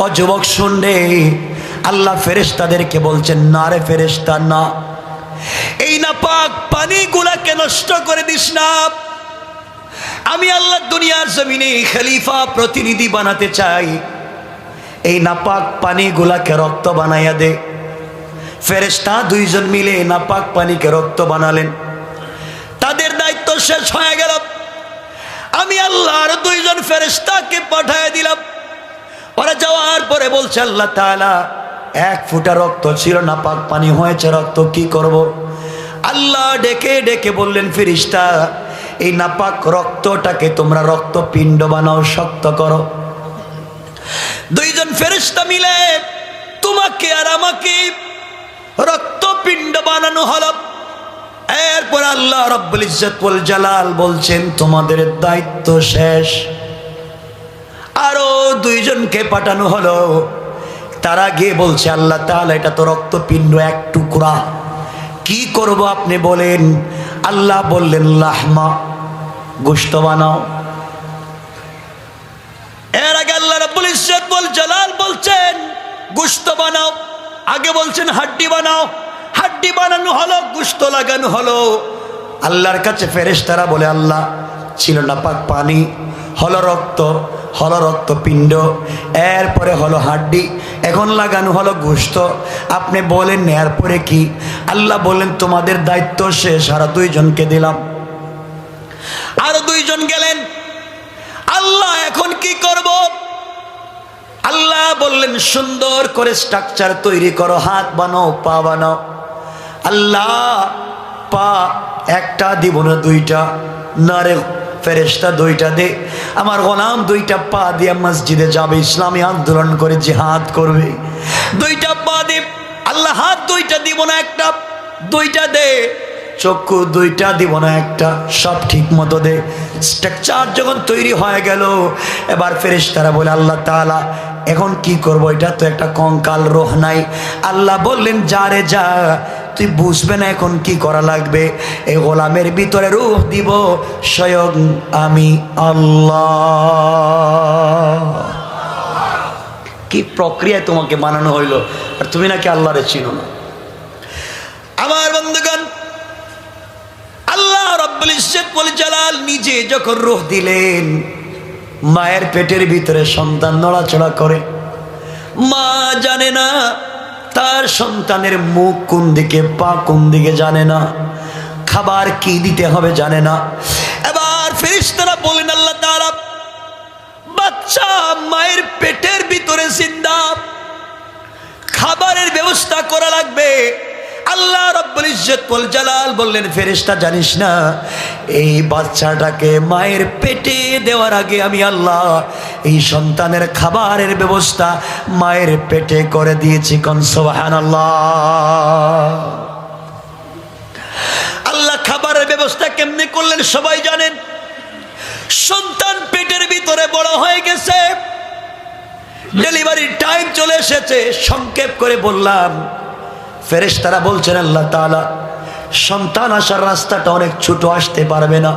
[SPEAKER 1] ও যুবক শুনলে, আল্লাহ ফেরেশতাদেরকে বলছেন, না রে ফেরেশতা না, এই নাপাক পানিগুলাকে নষ্ট করে দিস না। আমি আল্লাহ দুনিয়ার জমিনে খলিফা প্রতিনিধি বানাতে চাই, এই নাপাক পানিগুলাকে রক্ত বানাইয়া দে। ফেরেশতা 2 জন মিলে নাপাক পানিকে রক্ত বানালেন। তাদের দায়িত্ব শেষ হয়ে গেল। আমি আল্লাহর 2 জন ফেরেশতাকে পাঠিয়ে দিলাম। ওরা যাওয়ার পরে বলছে, আল্লাহ তাআলা 1 ফোঁটা রক্ত ছিল, নাপাক পানি হয়েছে, রক্ত কি করব? আল্লাহ ডেকে ডেকে বললেন, ফেরেশতা এই নাপাক রক্তটাকে তোমরা রক্তপিণ্ড বানাও, শক্ত করো। 2 জন ফেরেশতা মিলে তোমাকে আর আমাকে রক্তপিণ্ড বানানো হলো। এরপর আল্লাহ রাব্বুল ইজ্জত ওয়াল জালাল বলছেন, তোমাদের দায়িত্ব শেষ। আরো 2 জনকে পাঠানো হলো। তারা গিয়ে বলছে, আল্লাহ তাআলা এটা তো রক্তপিণ্ড 1 টুকরা, কি করব আপনি বলেন? আল্লাহ বললেন, লাহমা, গোশত বানাও। এর আগে আল্লাহ রাব্বুল ইজ্জত ওয়াল জালাল বলছেন গোশত বানাও, আগে বলছেন হাড্ডি বানাও। হাড্ডি বানানো হলো, গোশত লাগানো হলো। আল্লাহর কাছে ফেরেশতারা বলে, আল্লাহ ছিল নাপাক পানি, হলো রক্ত, হলো রক্তপিণ্ড, এরপরে হলো হাড্ডি, এখন লাগানো হলো গোশত। আপনি বলেন এরপরে কি? আল্লাহ বললেন, তোমাদের দায়িত্ব শেষ, আর 2 জনকে দিলাম। আরো 2 জন গেলেন। আল্লাহ এখন কি করব? আল্লাহ বললেন, সুন্দর করে স্ট্রাকচার তৈরি করো, হাত বানাও, পা বানাও। আল্লাহ পা একটা দিব না 2টা? না রে ফেরেশতা 2টা দে। আমার গোলাম 2টা পা দিয়ে মসজিদে যাবে, ইসলামী আন্দোলন করে জিহাদ করবে। 2টা পা দে। আল্লাহ হাত 2টা দিব না, একটা, 2টা দে। চক্ষু দুইটা দিব না একটা, সব ঠিক মতো দে। স্ট্রাকচার যখন তৈরি হয়ে গেল, এবার ফেরেশতারা বলে আল্লাহ তাআলা এখন কি করব, এটা তো একটা কঙ্কাল রূহ নাই। আল্লাহ বললেন যা রে যা, তুই বুঝবে না এখন কি করা লাগবে। এই গোলামের ভিতরে রূহ দিব স্বয়ং আমি আল্লাহ। কি প্রক্রিয়ায় তোমাকে বানানো হইল, আর তুমি নাকি আল্লাহরে চিনো না। আমার বন্ধুগণ, আল্লাহ রাব্বুল ইজ্জত ওয়াল জালাল নিজে যখন রূহ দিলেন, মায়ের পেটের ভিতরে সন্তান নড়াচড়া করে, মা জানে না তার সন্তানের মুখ কোন দিকে, পা কোন দিকে জানে না, খাবার কি দিতে হবে জানে না। এবার ফেরেশতারা বলেন আল্লাহ তাআলা বাচ্চা মায়ের পেটের ভিতরে জিন্দা, খাবারের ব্যবস্থা করা লাগবে। আল্লাহ রাব্বুল ইজ্জত ওয়াল জালাল বললেন ফেরেশতা জানিস না, এই বাচ্চাটাকে মায়ের পেটে দেওয়ার আগে আমি আল্লাহ এই সন্তানের খাবারের ব্যবস্থা মায়ের পেটে করে দিয়েছি। কোন সুবহানাল্লাহ। আল্লাহ খাবারের ব্যবস্থা কেমনে করলেন সবাই জানেন। সন্তান পেটের ভিতরে বড় হয়ে গেছে, ডেলিভারির টাইম চলে এসেছে। সংক্ষেপ করে বললাম, ফেরেশতারা বলছেন আল্লাহ তাআলা সন্তান আসার রাস্তাটা অনেক ছোট, আসতে পারবে না।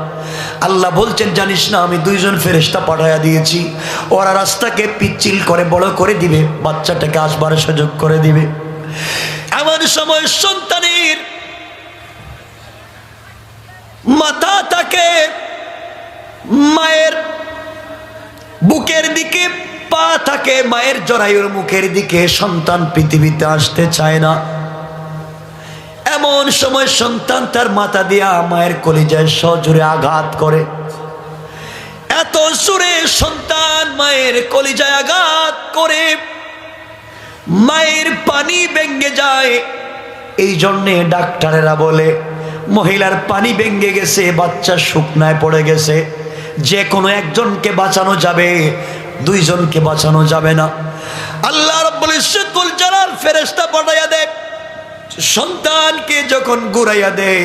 [SPEAKER 1] আল্লাহ বলছেন জানিস না আমি দুইজন ফেরেশতা পাঠাইয়া দিয়েছি, ওরা রাস্তাকে পিচ্ছিল করে বড় করে দিবে, বাচ্চাটাকে আসবার সুযোগ করে দিবে। এমন সময় সন্তানের মাথা থাকে মায়ের বুকের দিকে, পা থাকে মায়ের জরায়ুর মুখের দিকে। সন্তান পৃথিবীতে আসতে চায় না। এমন সময় সন্তান তার মাথা দিয়া মায়ের কলিজায় সজোরে আঘাত করে। এত জোরে সন্তান মায়ের কলিজায় আঘাত করে মায়ের পানি ভেঙে যায়। এই জন্যে ডাক্তারেরা বলে মহিলার পানি ভেঙে গেছে, বাচ্চা শুকনায় পড়ে গেছে, যে কোনো একজনকে বাঁচানো যাবে, দুইজনকে বাঁচানো যাবে না। আল্লাহ রাব্বুল ইজ্জত ওয়াল জালাল ফেরেশতা পাঠাইয়া দেয়, সন্তানকে যখন ঘুরাইয়া দেয়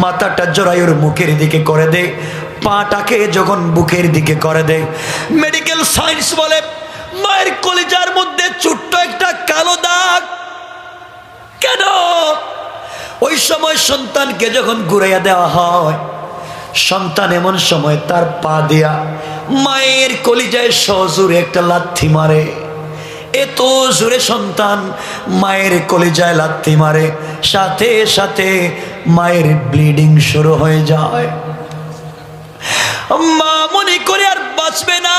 [SPEAKER 1] মাথাটা জরায়ুর মুখের দিকে করে দেয়, পাটাকে যখন বুকের দিকে করে দেয়, মেডিকেল সায়েন্স বলে মায়ের কলিজার মধ্যে ছোট্ট একটা কালো দাগ। কেন? ওই সময় সন্তানকে যখন ঘুরাইয়া দেওয়া হয়, সন্তান এমন সময় তার পা দিয়া মায়ের কলিজায় সজোরে একটা লাথি মারে। এত জোরে সন্তান মায়ের কলিজায় লাথি মারে, সাথে সাথে মায়ের ব্লিডিং শুরু হয়ে যায়। মা মনে করে আর বাঁচবে না,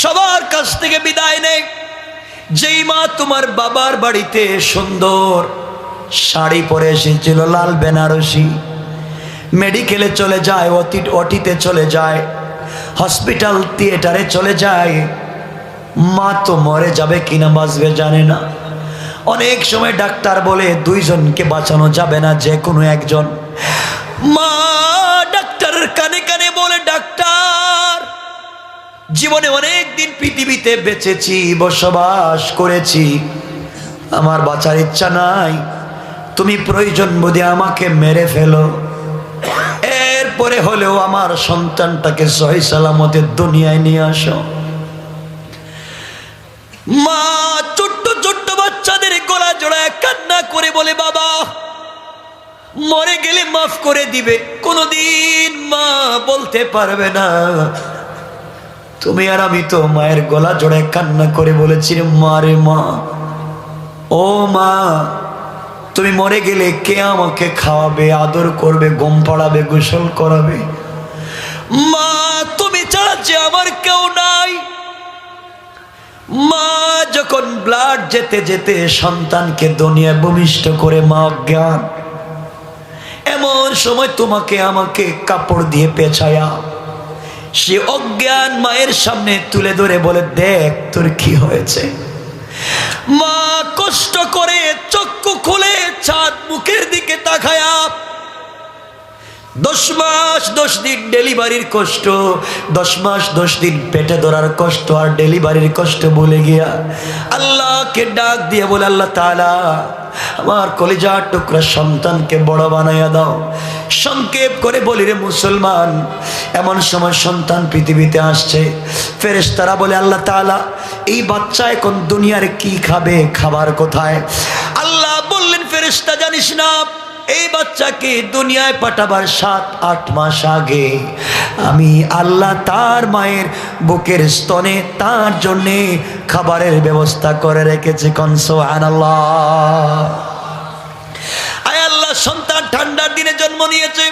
[SPEAKER 1] সবার কাছ থেকে বিদায় নেয়। যেই মা তোমার বাবার বাড়িতে সুন্দর শাড়ি পরে এসেছিল লাল বেনারসি, মেডিকেলে চলে যায়, ওটিতে চলে যায়, হসপিটাল থিয়েটারে চলে যায়, মা তো মরে যাবে কিনা বাঁচবে জানে না। অনেক সময় ডাক্তার বলে দুইজনকে বাঁচানো যাবে না, যে কোনো একজন। মা ডাক্তারের কানে কানে বলে ডাক্তার জীবনে অনেক দিন পৃথিবীতে বেঁচেছি, বসবাস করেছি, আমার বাঁচার ইচ্ছা নাই, তুমি প্রয়োজন বোধে আমাকে মেরে ফেলো, এরপরে হলেও আমার সন্তানটাকে সহি সালামতে দুনিয়ায় নিয়ে আসো। মা ছোট্ট ছোট্ট বাচ্চাদের গলা জড়ায় কান্না করে বলে বাবা মরে গেলে মাফ করে দিবে। কোনদিন মা বলতে পারবে না। তুমি আর আমি তো মায়ের গলা জড়ায় কান্না করে বলেছি মা রে মা, ও মা তুমি মরে গেলে কে আমাকে খাওয়াবে, আদর করবে, ঘুম পাড়াবে, গোসল করাবে? মা তুমি ছাড়া যে আমার কেউ নাই। মা যখন ব্লাড যেতে যেতে সন্তানকে দুনিয়ায় ভূমিষ্ঠ করে মা অজ্ঞান, এমন সময় তোমাকে আমাকে কাপড় দিয়ে পেঁচায়া সে অজ্ঞান মায়ের সামনে তুলে ধরে বলে দেখ তোর কি হয়েছে। মা কষ্ট করে চক্ষু খুলে চাঁদ মুখের দিকে তাকায়া 10 মাস 10 দিন ডেলিভারির কষ্ট, 10 মাস 10 দিন পেটে ধরার কষ্ট আর ডেলিভারির কষ্ট বলে গিয়া আল্লাহকে ডাক দিয়ে বলে আল্লাহ তাআলা আমার কলিজার টুকরা সন্তানকে বড় বানাইয়া দাও। সংক্ষেপ করে বলি রে মুসলমান, এমন সময় সন্তান পৃথিবীতে আসছে, ফেরেশতারা বলে আল্লাহ তাআলা এই বাচ্চা এখন দুনিয়ার কি খাবে, খাবার কোথায়? আল্লাহ বললেন ফেরেশতা জানিস না, এই বাচ্চাকে দুনিয়ায় পাঠাবার 7-8 মাস আগে আমি আল্লাহ তার মায়ের বুকের স্তনে তার জন্যে খাবারের ব্যবস্থা করে রেখেছি। কোন সুবহানাল্লাহ। আয় আল্লাহ, সন্তান ঠান্ডার দিনে জন্ম নিয়েছে,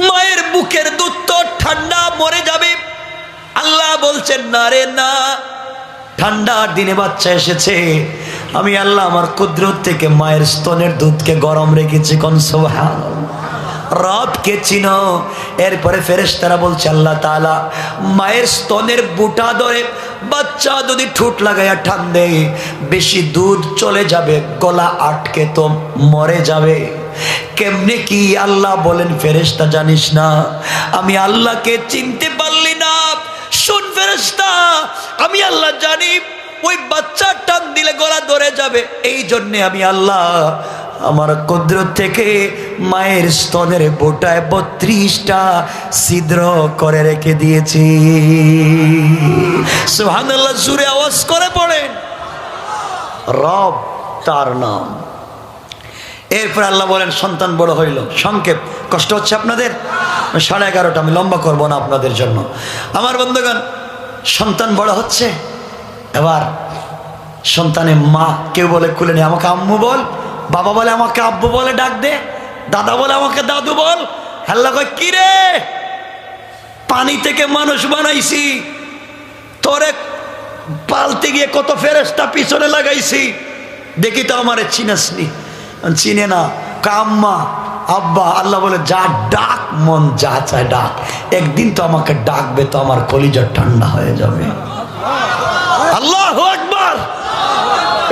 [SPEAKER 1] মায়ের বুকের দুধ তো ঠান্ডা, মরে যাবে। আল্লাহ বলছেন না রে না, ঠান্ডার দিনে বাচ্চা এসেছে, আমি আল্লাহ আমার কুদরত থেকে মায়ের স্তনের দুধকে গরম রেখেছি। কোন সুবহানাল্লাহ। রবকে চিনো। এরপরে ফেরেশতারা বলছে আল্লাহ তাআলা মায়ের স্তনের বুটা ধরে বাচ্চা যদি ঠোঁট লাগাইয়া টান দেয়, বেশি দুধ চলে যাবে, গলা আটকে তো মরে যাবে। কেমনে কি? আল্লাহ বলেন ফেরেশতা জানিস না, আমি আল্লাহকে চিনতে পারলি না? শুন ফেরেশতা, আমি আল্লাহ জানি ওই বাচ্চা টান দিলে গলা ধরে যাবে, এই জন্যে আমি আল্লাহ আমার কুদরত থেকে মায়ের স্তনের বোটায় 32টা ছিদ্র করে রেখে দিয়েছি। সুবহানাল্লাহ, জোরে আওয়াজ করে পড়েন। রব তার নাম। এরপর আল্লাহ বলেন সন্তান বড় হইল। সংক্ষেপ, কষ্ট হচ্ছে আপনাদের? 11:30, আমি লম্বা করব না আপনাদের জন্য। আমার বন্ধুগণ, সন্তান বড় হচ্ছে, এবার সন্তানের মা, কেউ বলে খুলে নে আমাকে আম্মু বল, বাবা বলে আমাকে আব্বু বলে ডাক দে, দাদা বলে আমাকে দাদু বল। আল্লাহ কয় কি রে, পানি থেকে মানুষ বানাইছি, তোরে পালতে গিয়ে কত ফেরেশতা পিছনে লাগাইছি, দেখি তো আমারে চিনাসনি। চিনে না, কাম্মা আব্বা। আল্লাহ বলে যা ডাক, মন যা চায় ডাক, একদিন তো আমাকে ডাকবে, তো আমার কলিজা ঠান্ডা হয়ে যাবে। আল্লাহু আকবার।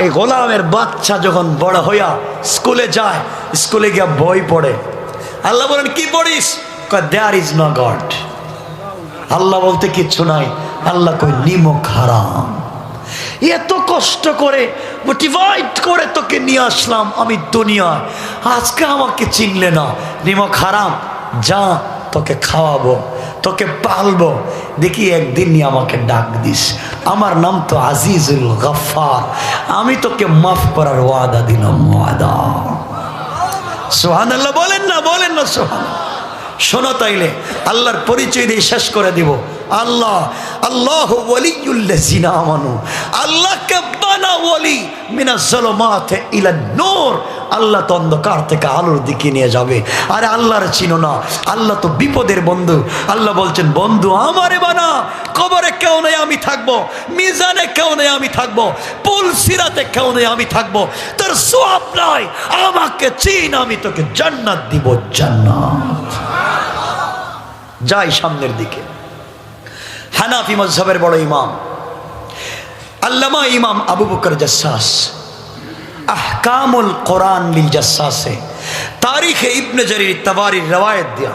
[SPEAKER 1] এই গোলামের বাচ্চা যখন বড় হইয়া স্কুলে যায়, স্কুলে গিয়া বই পড়ে, আল্লাহ বলেন কি পড়িস? কয় দেয়ার ইজ নো গড। আল্লাহ বলতে কিচ্ছু নাই। আল্লাহ কই নিমক হারাম। এত কষ্ট করে মোটিভেট করে তোকে নিয়ে আসলাম আমি দুনিয়ায়, আজকে আমাকে চিনলে না, নিমক হারাম, যা তোকে খাওয়াবো, তোকে পালবো, দেখি একদিন নিয়ে আমাকে ডাক দিস। আমার নাম তো আজিজুল গফফার, আমি তোকে মাফ করার ওয়াদা দিলাম, ওয়াদা। সুবহানাল্লাহ বলেন না, বলেন না সুবহানাল্লাহ। শোনো তাইলে আল্লাহর পরিচয় দিয়ে শেষ করে দিব। আল্লাহ আল্লাহু ওয়ালিয়ুল্লাযিনা আমানু, আল্লাহকে বানা ওয়ালি মিনাজ যুলুমাতি ইলান নূর। আল্লাহ তো অন্ধকার থেকে আলোর দিকে নিয়ে যাবে। আরে আল্লাহর চিনো না, আল্লাহ তো বিপদের বন্ধু। আল্লাহ বলছেন বন্ধু আমারে বানা, কবরে কেউ নেই আমি থাকবো, মিজানে কেউ নেই আমি থাকবো, পুল সিরাতে কেউ নেই আমি থাকবো, তোর সওয়াব নাই, আমাকে চিন, আমি তোকে জান্নাত দিব, জান্নাত। যাই সামনের দিকে। হানাফি মাযহাবের বড় ইমাম আল্লামা ইমাম আবু বকর জাসসাস আহকামুল কোরআন লিল জাসসাসে তারিখে ইবনে জারির তাবারির রওয়ায়াত দিয়া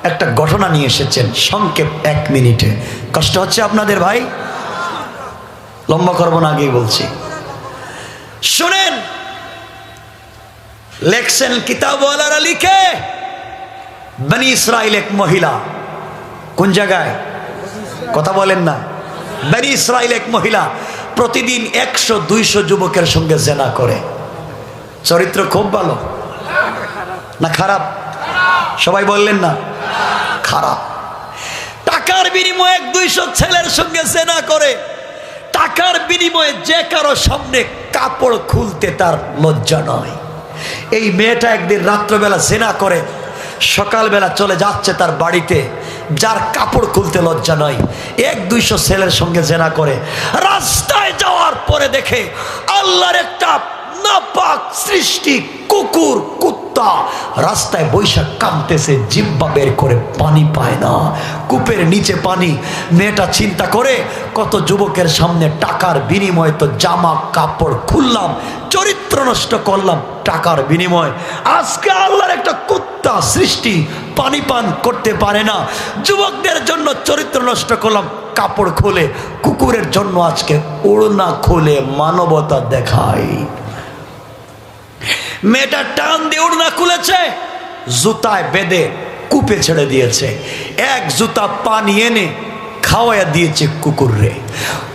[SPEAKER 1] একটা ঘটনা নিয়ে এসেছেন। সংক্ষেপ 1 মিনিটে। কষ্ট হচ্ছে আপনাদের ভাই? লম্বা করব না, আগেই বলছি, শুনেন। লেখছেন কিতাবওয়ালারা লিখে, বনি ইসরাইল এক মহিলা, কোন জায়গায় কথা বলেন না, বনি ইসরাইল এক মহিলা প্রতিদিন 100-200 যুবকের সঙ্গে জেনা করে। চরিত্র খুব ভালো না খারাপ? সবাই বললেন না খারাপ। টাকার বিনিময়ে 100-200 ছেলের সঙ্গে জেনা করে। টাকার বিনিময়ে যে কারো সামনে কাপড় খুলতে তার লজ্জা নয়। এই মেয়েটা একদিন রাত্রবেলা জেনা করে, সকালবেলা চলে যাচ্ছে তার বাড়িতে, যার কাপড় খুলতে লজ্জা নয়, 100-200 ছেলের সঙ্গে জেনা করে। রাস্তায় যাওয়ার পরে দেখে আল্লাহর একটা নাপাক সৃষ্টি কুকুর, কুত্তা রাস্তায় বৈশাখ কাঁদতেছে, জিহ্বা বের করে পানি পায় না, কূপের নিচে পানি। মেয়েটা চিন্তা করে কত যুবকের সামনে টাকার বিনিময়ে তো জামা কাপড় খুললাম, চরিত্র নষ্ট করলাম টাকার বিনিময়, আজকে আল্লাহর একটা কুত্তা সৃষ্টি পানি পান করতে পারে না, যুবকদের জন্য চরিত্র নষ্ট করলাম, কাপড় খুলে, কুকুরের জন্য আজকে ওড়না খুলে মানবতা দেখাই। মেয়েটা টান দিয়ে উড়না খুলেছে, জুতায় বেঁধে কূপে ছেড়ে দিয়েছে। এক জুতা পানি এনে খাওয়াইয়া দিয়েছে কুকুররে।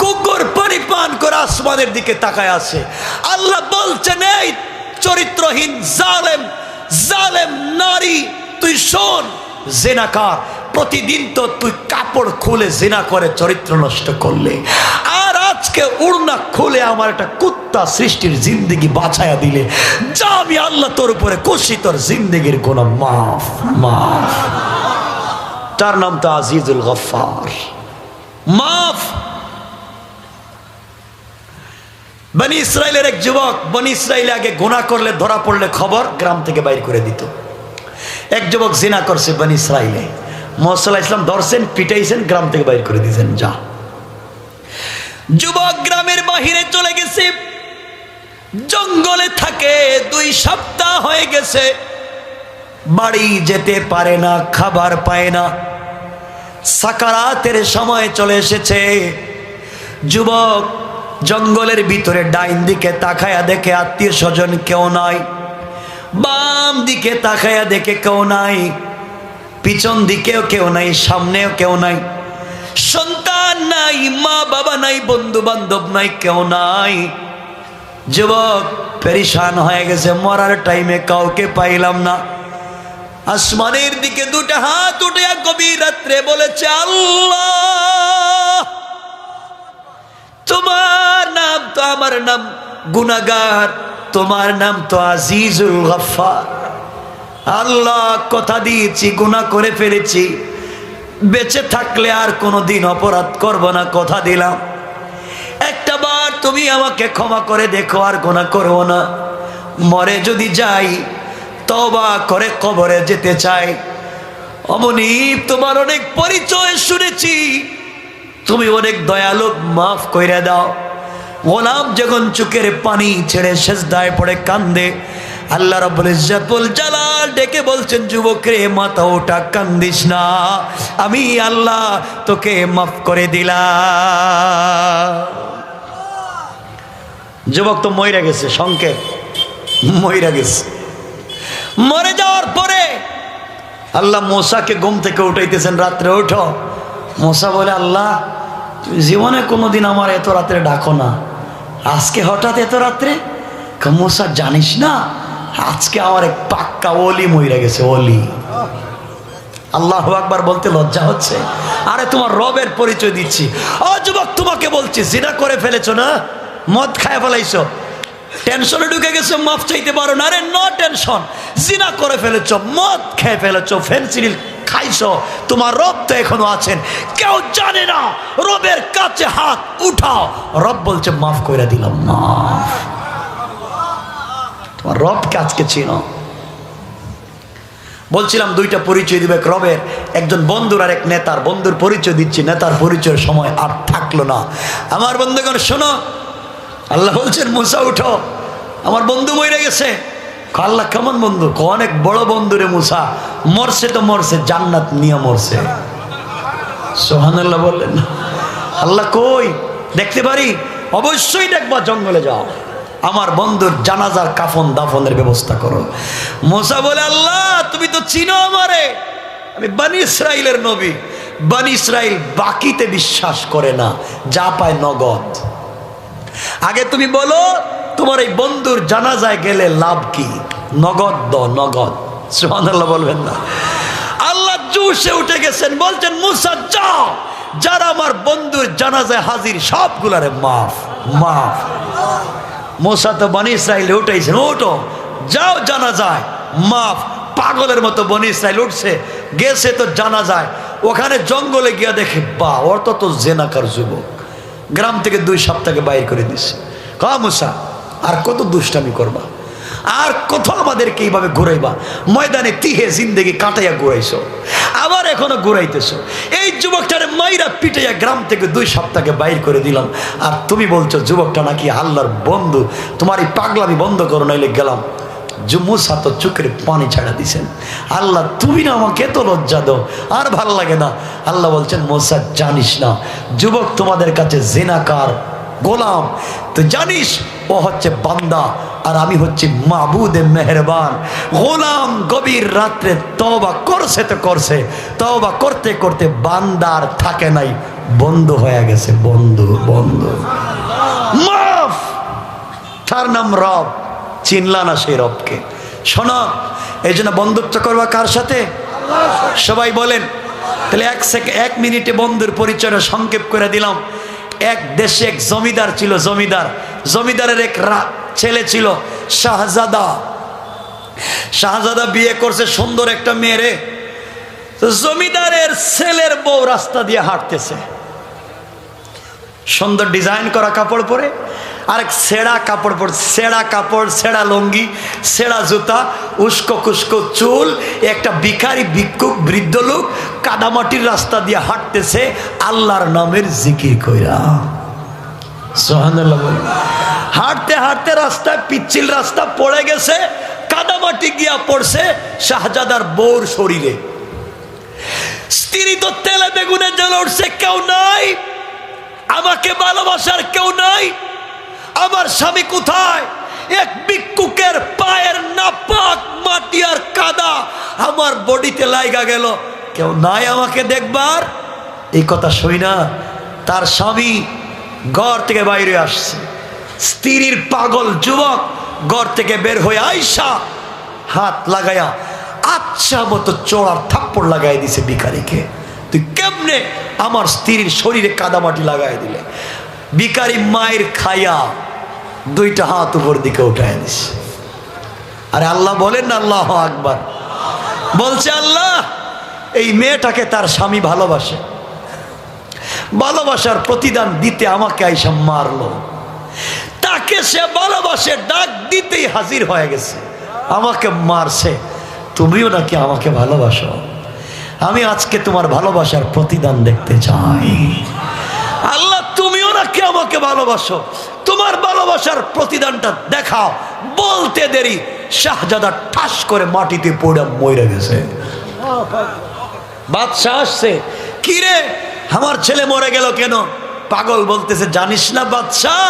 [SPEAKER 1] কুকুর পানি পান করে আসমানের দিকে তাকায় আছে। আল্লাহ বলছেন, এই চরিত্রহীন জালেম জালেম নারী, তুই শোন, জিনাকার, প্রতিদিন তো তুই কাপড় খুলে জিনা করে চরিত্র নষ্ট করলে, আর আজকে উড়না খুলে আমার একটা কুত্তা সৃষ্টির জিন্দেগি বাঁচাইয়া দিলে, যা আমি আল্লাহ তোর উপরে খুশি, তোর জিন্দেগির কোন মাফ মাফ। তার নাম তো আজিজুল গফফার, মাফ। বনি ইসরাইলের এক যুবক, বনি ইসরাইলে আগে গুনাহ করলে ধরা পড়লে খবর গ্রাম থেকে বাইর করে দিত। এক যুবক জিনা করছে বনি ইসরাইলে, মুহাম্মদ সাল্লাল্লাহু আলাইহি ওয়াসাল্লাম ধরছেন, পিটাইছেন, গ্রাম থেকে বাইর করে দিয়েছেন, যা। যুবক গ্রামের বাহিরে চলে গেছে, জঙ্গলে থাকে, 2 সপ্তাহ হয়ে গেছে, বাড়ি যেতে পারে না, খাবার পায় না, সাকারাতের সময় চলে এসেছে। যুবক জঙ্গলের ভিতরে ডাইন দিকে তাকায়া দেখে আত্মীয় স্বজন কেউ নাই, বাম দিকে তাকায়া দেখে কেউ নাই, পিছন দিকেও কেউ নাই, সামনেও কেউ নাই, সন্তান নাই, মা বাবা নাই, বন্ধু বান্ধব নাই, কেউ নাই। যুবক পেরেশান হয়ে গেছে, মরার টাইমে কাউকে পাইলাম না। আসমানের দিকে 2টা হাত উঠে গভীর রাত্রে বলেছে, আল্লাহ, তোমার নাম তো আমার নাম গুনাহগার, তোমার নাম তো আজিজুল গফফার। আল্লাহ, কথা দিয়েছি, গুনাহ করে ফেলেছি, বেঁচে থাকলে আর কোনোদিন অপরাধ করব না, কথা দিলাম। একটা বার তুমি আমাকে ক্ষমা করে দেখো, আর গুনাহ করব না। মরে যদি যাই, তওবা করে কবরে যেতে চাই। অমনি তোমার অনেক পরিচয় শুনেছি, তুমি অনেক দয়ালু, মাফ কইরা দাও। গোলাম যখন চোখের পানি ছেড়ে সেজদায় পড়ে কান্দে, আল্লাহ রাব্বুল ইজ্জাতুল জালাল ডেকে বলছেন, যুবক রে, মাথা ওঠা, কান্দিস না, আমি আল্লাহ তোকে মাফ করে দিলাম। যুবক তো মইরা গেছে, সংকেত মইরা গেছে। মরে যাওয়ার পরে আল্লাহ মুসাকে ঘুম থেকে উঠাইতেছেন, রাত্রে ওঠো। মুসা বলে, আল্লাহ, তুমি জীবনে কোনোদিন আমার এত রাত্রে ডাকো না, আজকে হঠাৎ এত রাত্রে? মুসা, জানিস না, আজকে আমার এক পাক্কা ওলি মইরা গেছে, ওলি। আল্লাহু আকবার বলতে লজ্জা হচ্ছে? আরে তোমার রবের পরিচয় দিচ্ছি। ও যুবক, তোমাকে বলছি, জিনা করে ফেলেছো না, মদ খায় ফেলাইছো, টেনশনে ঢুকে গেছো, মাফ চাইতে পারো না। আরে নো টেনশন, জিনা করে ফেলেছো, মদ খেয়ে ফেলেছো, ফেন্সিডিল খাইছো, তোমার রব তো এখনো আছেন, কেউ জানে না। রবের কাছে হাত উঠাও, রব বলছে মাফ করে দিলাম, মাফ। তোমার রবকে আজকে চিনো। বলছিলাম 2টা পরিচয় দিবে রবের, একজন বন্ধুর আর এক নেতার। বন্ধুর পরিচয় দিচ্ছি, নেতার পরিচয়ের সময় আর থাকলো না। আমার বন্ধুগণ শোনো, আল্লাহ বলছেন, মুসা উঠো, আমার বন্ধু মরে গেছে। আল্লাহ, কেমন বন্ধু? অনেক বড় বন্ধু রে মুসা, মরছে তো মরছে, জান্নাত নিয়ে মরছে। সুবহানাল্লাহ বললেন। আল্লাহ কই? দেখতে পারি? অবশ্যই দেখবা, জঙ্গলে যাও, আমার বন্ধুর জানাজার কাফন দাফনের ব্যবস্থা করো। মুসা বলে, আল্লাহ, তুমি তো চিনো আমারে, আমি বনি ইসরাইলের নবী। বনি ইসরাইল বাকিতে বিশ্বাস করে না, যা পায় নগদ। আগে তুমি বলো, তোমার এই বন্ধুর জানাজায় গেলে লাভ কি? নগদ দাও, নগদ। সুবহানাল্লাহ বলবেন না? আল্লাহ জোশে উঠে গেছেন, বলছেন, মুসা যাও, যারা আমার বন্ধুর জানাজায় হাজির সবগুলারে মাফ মাফ। মুসা তো বনি ইসরাইলে উঠেছেন, ওঠো, যাও জানাজায়, মাফ। পাগলের মতো বনি ইসরাইল উঠছে, গেছে তো জানাজায়। ওখানে জঙ্গলে গিয়া দেখে, বা ওর তো জেনাকার যুবক, গ্রাম থেকে 2 সপ্তাহে বাইর করে দিছে। কা মুসা, আর কত দুষ্টামি করবা, আর কত আমাদেরকে এইভাবে ঘুরাইবা? ময়দানে তিহে জিন্দেগি কাটাইয়া ঘুরাইছো, আবার এখনো ঘুরাইতেছো। এই যুবকটারে মাইরা পিটাইয়া গ্রাম থেকে 2 সপ্তাহে বাইর করে দিলাম, আর তুমি বলছো যুবকটা নাকি আল্লাহর বন্ধু। তোমার এই পাগলামি বন্ধ করো, নাইলে গেলাম। মুসা তো চোখের পানি ছাড়া দিছেন। আল্লাহ, তুমি না আমাকে এত লজ্জা দাও, আর ভাল লাগে না। আল্লাহ বলছেন, মুসা, জানিস না, যুবক তোমাদের কাছে জিনাকার, গোলাম। তো জানিস ও হচ্ছে বান্দা আর আমি হচ্ছে মাবুদে মেহেরবান। গোলাম গভীর রাত্রে তওবা করছে তো করছে, তওবা করতে করতে বান্দার থাকে নাই, বন্ধু হয়ে গেছে, বন্ধু বন্ধু মাফ। তার নাম রব, চিনলা না সেই রবকে। শোনো, এই জন্য বন্ধুত্ব করবা কার সাথে? সবাই বলেন। তাহলে এক মিনিটে বন্ধুর পরিচয় সংক্ষেপ করে দিলাম। এক দেশে এক জমিদার ছিল, জমিদারের এক ছেলে ছিল শাহজাদা। শাহজাদা বিয়ে করছে সুন্দর একটা মেয়ে। জমিদারের ছেলের বউ রাস্তা দিয়ে হাঁটতেছে, সুন্দর ডিজাইন করা কাপড় পরে, আরেক ছেঁড়া কাপড় পরে, ছেঁড়া কাপড়, ছেঁড়া লুঙ্গি, ছেঁড়া জুতা, উস্কো কুস্কো চুল, একটা ভিখারি ভিক্ষুক বৃদ্ধ লোক কাদামাটির রাস্তা দিয়ে হাঁটতেছে আল্লাহর নামের জিকির কইরা। সুবহানাল্লাহ। হাঁটতে হাঁটতে রাস্তায় পিচ্ছিল রাস্তা পড়ে গেছে, কাদামাটি গিয়া পড়ছে শাহজাদার বউর শরীরে। স্ত্রী তো তেলে বেগুনে জ্বলে উঠছে, কেউ নাই, আমাকে ভালোবাসার কেউ নাই, আমার স্বামী কোথায়? এক ভিক্ষুকের পায়ের নাপাক মাটি আর কাদা আমার বডিতে লাইগা গেল, কেউ নাই আমাকে দেখবার। এই কথা শুই না তার স্বামী ঘর থেকে বাইরে আসছে। স্ত্রীর পাগল যুবক ঘর থেকে বের হয়ে আইসা হাত লাগায়া আচ্ছা মতো চোরার থাপ্পড় লাগাই দিছে ভিখারিকে। তুই কেমনে আমার স্ত্রীর শরীরে কাদামাটি লাগাই দিলে? ভিখারি মায়ের খায়া দুইটা হাত উপর দিকে উঠাই দিছে। আরে আল্লাহ বলেন না আল্লাহু আকবার। বলছে আল্লাহ এই মেয়েটাকে তার স্বামী ভালোবাসে, ভালোবাসার প্রতিদান দিতে আমাকে আইসা মারলো। তাকে সে ভালোবাসে, ডাক দিতেই হাজির হয়ে গেছে, আমাকে মারছে। তুমিও নাকি আমাকে ভালোবাসো? আমি আজকে তোমার ভালোবাসার প্রতিদান দেখতে চাই। আল্লাহ তুমিও নাকি আমাকে ভালোবাসো? তোমার ভালোবাসার প্রতিদানটা দেখাও। বলতে দেরি শাহজাদা ঠাস করে মাটিতে পড়ে মরে গেছে। বাদশাহ আসছে, কি রে আমার ছেলে মরে গেল কেন? পাগল বলতেছে, জানিস না বাদশাহ,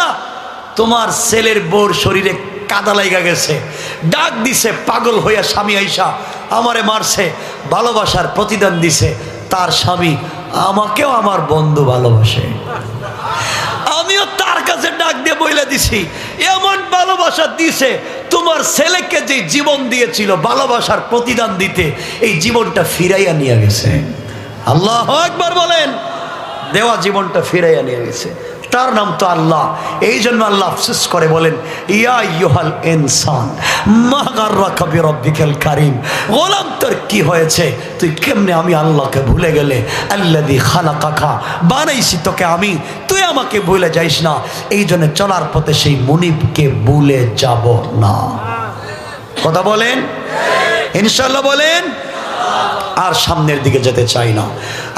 [SPEAKER 1] তোমার ছেলের বউর শরীরে কাদা লাগা গেছে। ডাক দিছে, পাগল হইয়া স্বামী আইসা আমারে মারছে, ভালোবাসার প্রতিদান দিছে। তার স্বামী আমাকেও আমার বন্ধু ভালোবাসে, আমিও তার কাছে ডাক দিয়ে বইলা দিছি, এমন ভালোবাসা দিছে তোমার ছেলেকে যে জীবন দিয়েছিল ভালোবাসার প্রতিদান দিতে, এই জীবনটা ফিরাইয়া নিয়ে গেছে। আল্লাহু আকবার বলেন। দেওয়া জীবনটা ফিরাইয়া নিয়ে গেছে। তার নাম তো আল্লাহ। এই জন্য আল্লাহ আফসোস করে বলেন, ইয়া আইয়ুহাল ইনসান মা গাররাকা বিরাব্বিকাল কারীম। গোলাম তোর কি হয়েছে? তুই কেমনে আমি আল্লাহকে ভুলে গেলে? আল্লাযী খালাকাকা, বানাইছি তোকে আমি, তুই আমাকে ভুলে যাইস না। এই জন্য চলার পথে সেই মুনিবকে ভুলে যাব না। কথা বলেন ইনশাআল্লাহ বলেন। আর সামনের দিকে যেতে চাই না।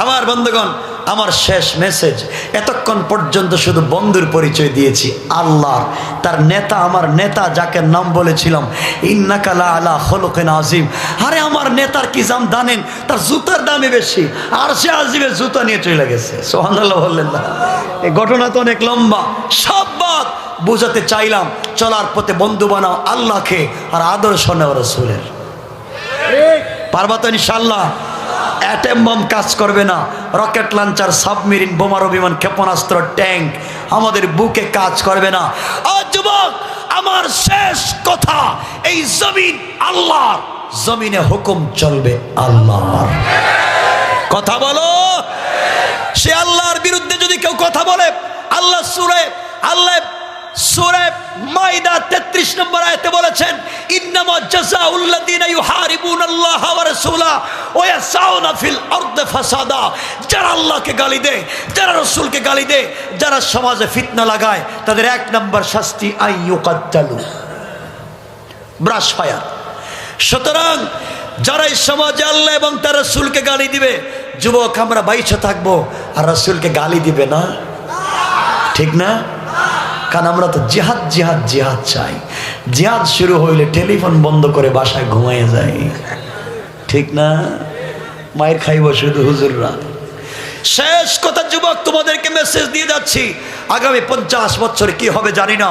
[SPEAKER 1] আমার বন্ধুগণ, আমার শেষ মেসেজ, এতক্ষণ পর্যন্ত শুধু বন্ধুর পরিচয় দিয়েছি আল্লাহর। তার নেতা, আমার নেতা যাকে নাম বলেছিলাম ইন্নাকা লা আলা খুলুকিন আযীম। আরে আমার নেতার কি দাম জানেন? তার জুতার দামই বেশি। আর সে আজিমের জুতা নিয়ে চলে গেছে। সুবহানাল্লাহ বললেন না? এই ঘটনা তো অনেক লম্বা, সব বাদ বোঝাতে চাইলাম। চলার পথে বন্ধু বানাও আল্লাহকে, আর আদর্শ নেও রাসূলের। পারবা তো ইনশাআল্লাহ? অ্যাটম বম কাজ করবে না, রকেট লঞ্চার, সাবমেরিন, বোমারু বিমান, ক্ষেপণাস্ত্র, ট্যাঙ্ক আমাদের বুকে কাজ করবে না। আর যুবক, আমার শেষ কথা, এই জমিন আল্লাহর, জমিনে হুকুম চলবে আল্লাহর। কথা বলো। সে আল্লাহর বিরুদ্ধে যদি কেউ কথা বলে, আল্লাহ সূরা মাইদা 33 নম্বর আয়াতে বলেছেন, ইন্নামা জাযাউল লাযিনা ইউহারিবুনাল্লাহা ওয়া রাসূলা ওয়া ইয়াসাউনা ফিল আরদি ফাসাদা। যারা আল্লাহকে গালি দেয়, যারা রাসূলকে গালি দেয়, যারা সমাজে ফিতনা লাগায়, তাদের এক নম্বর শাস্তি আইয়ুকাত্তালু, ব্রাশ ফায়ার। সুতরাং যারা এই সমাজে আল্লাহ এবং তার রাসূলকে গালি দিবে, যুবক আমরা বাইচে থাকবো আর রাসূলকে গালি দিবে না, ঠিক না? কারণ আমরা তো জিহাদ জিহাদ জিহাদ চাই। জিহাদ শুরু হইলে টেলিফোন বন্ধ করে বাসায় ঘুমাইয়ে যাই, ঠিক না? মায়ের খাইব শুধু হুজুররা। শেষ কথা যুবক, তোমাদেরকে মেসেজ দিয়ে যাচ্ছি, আগামী 50 বছর কি হবে জানি না।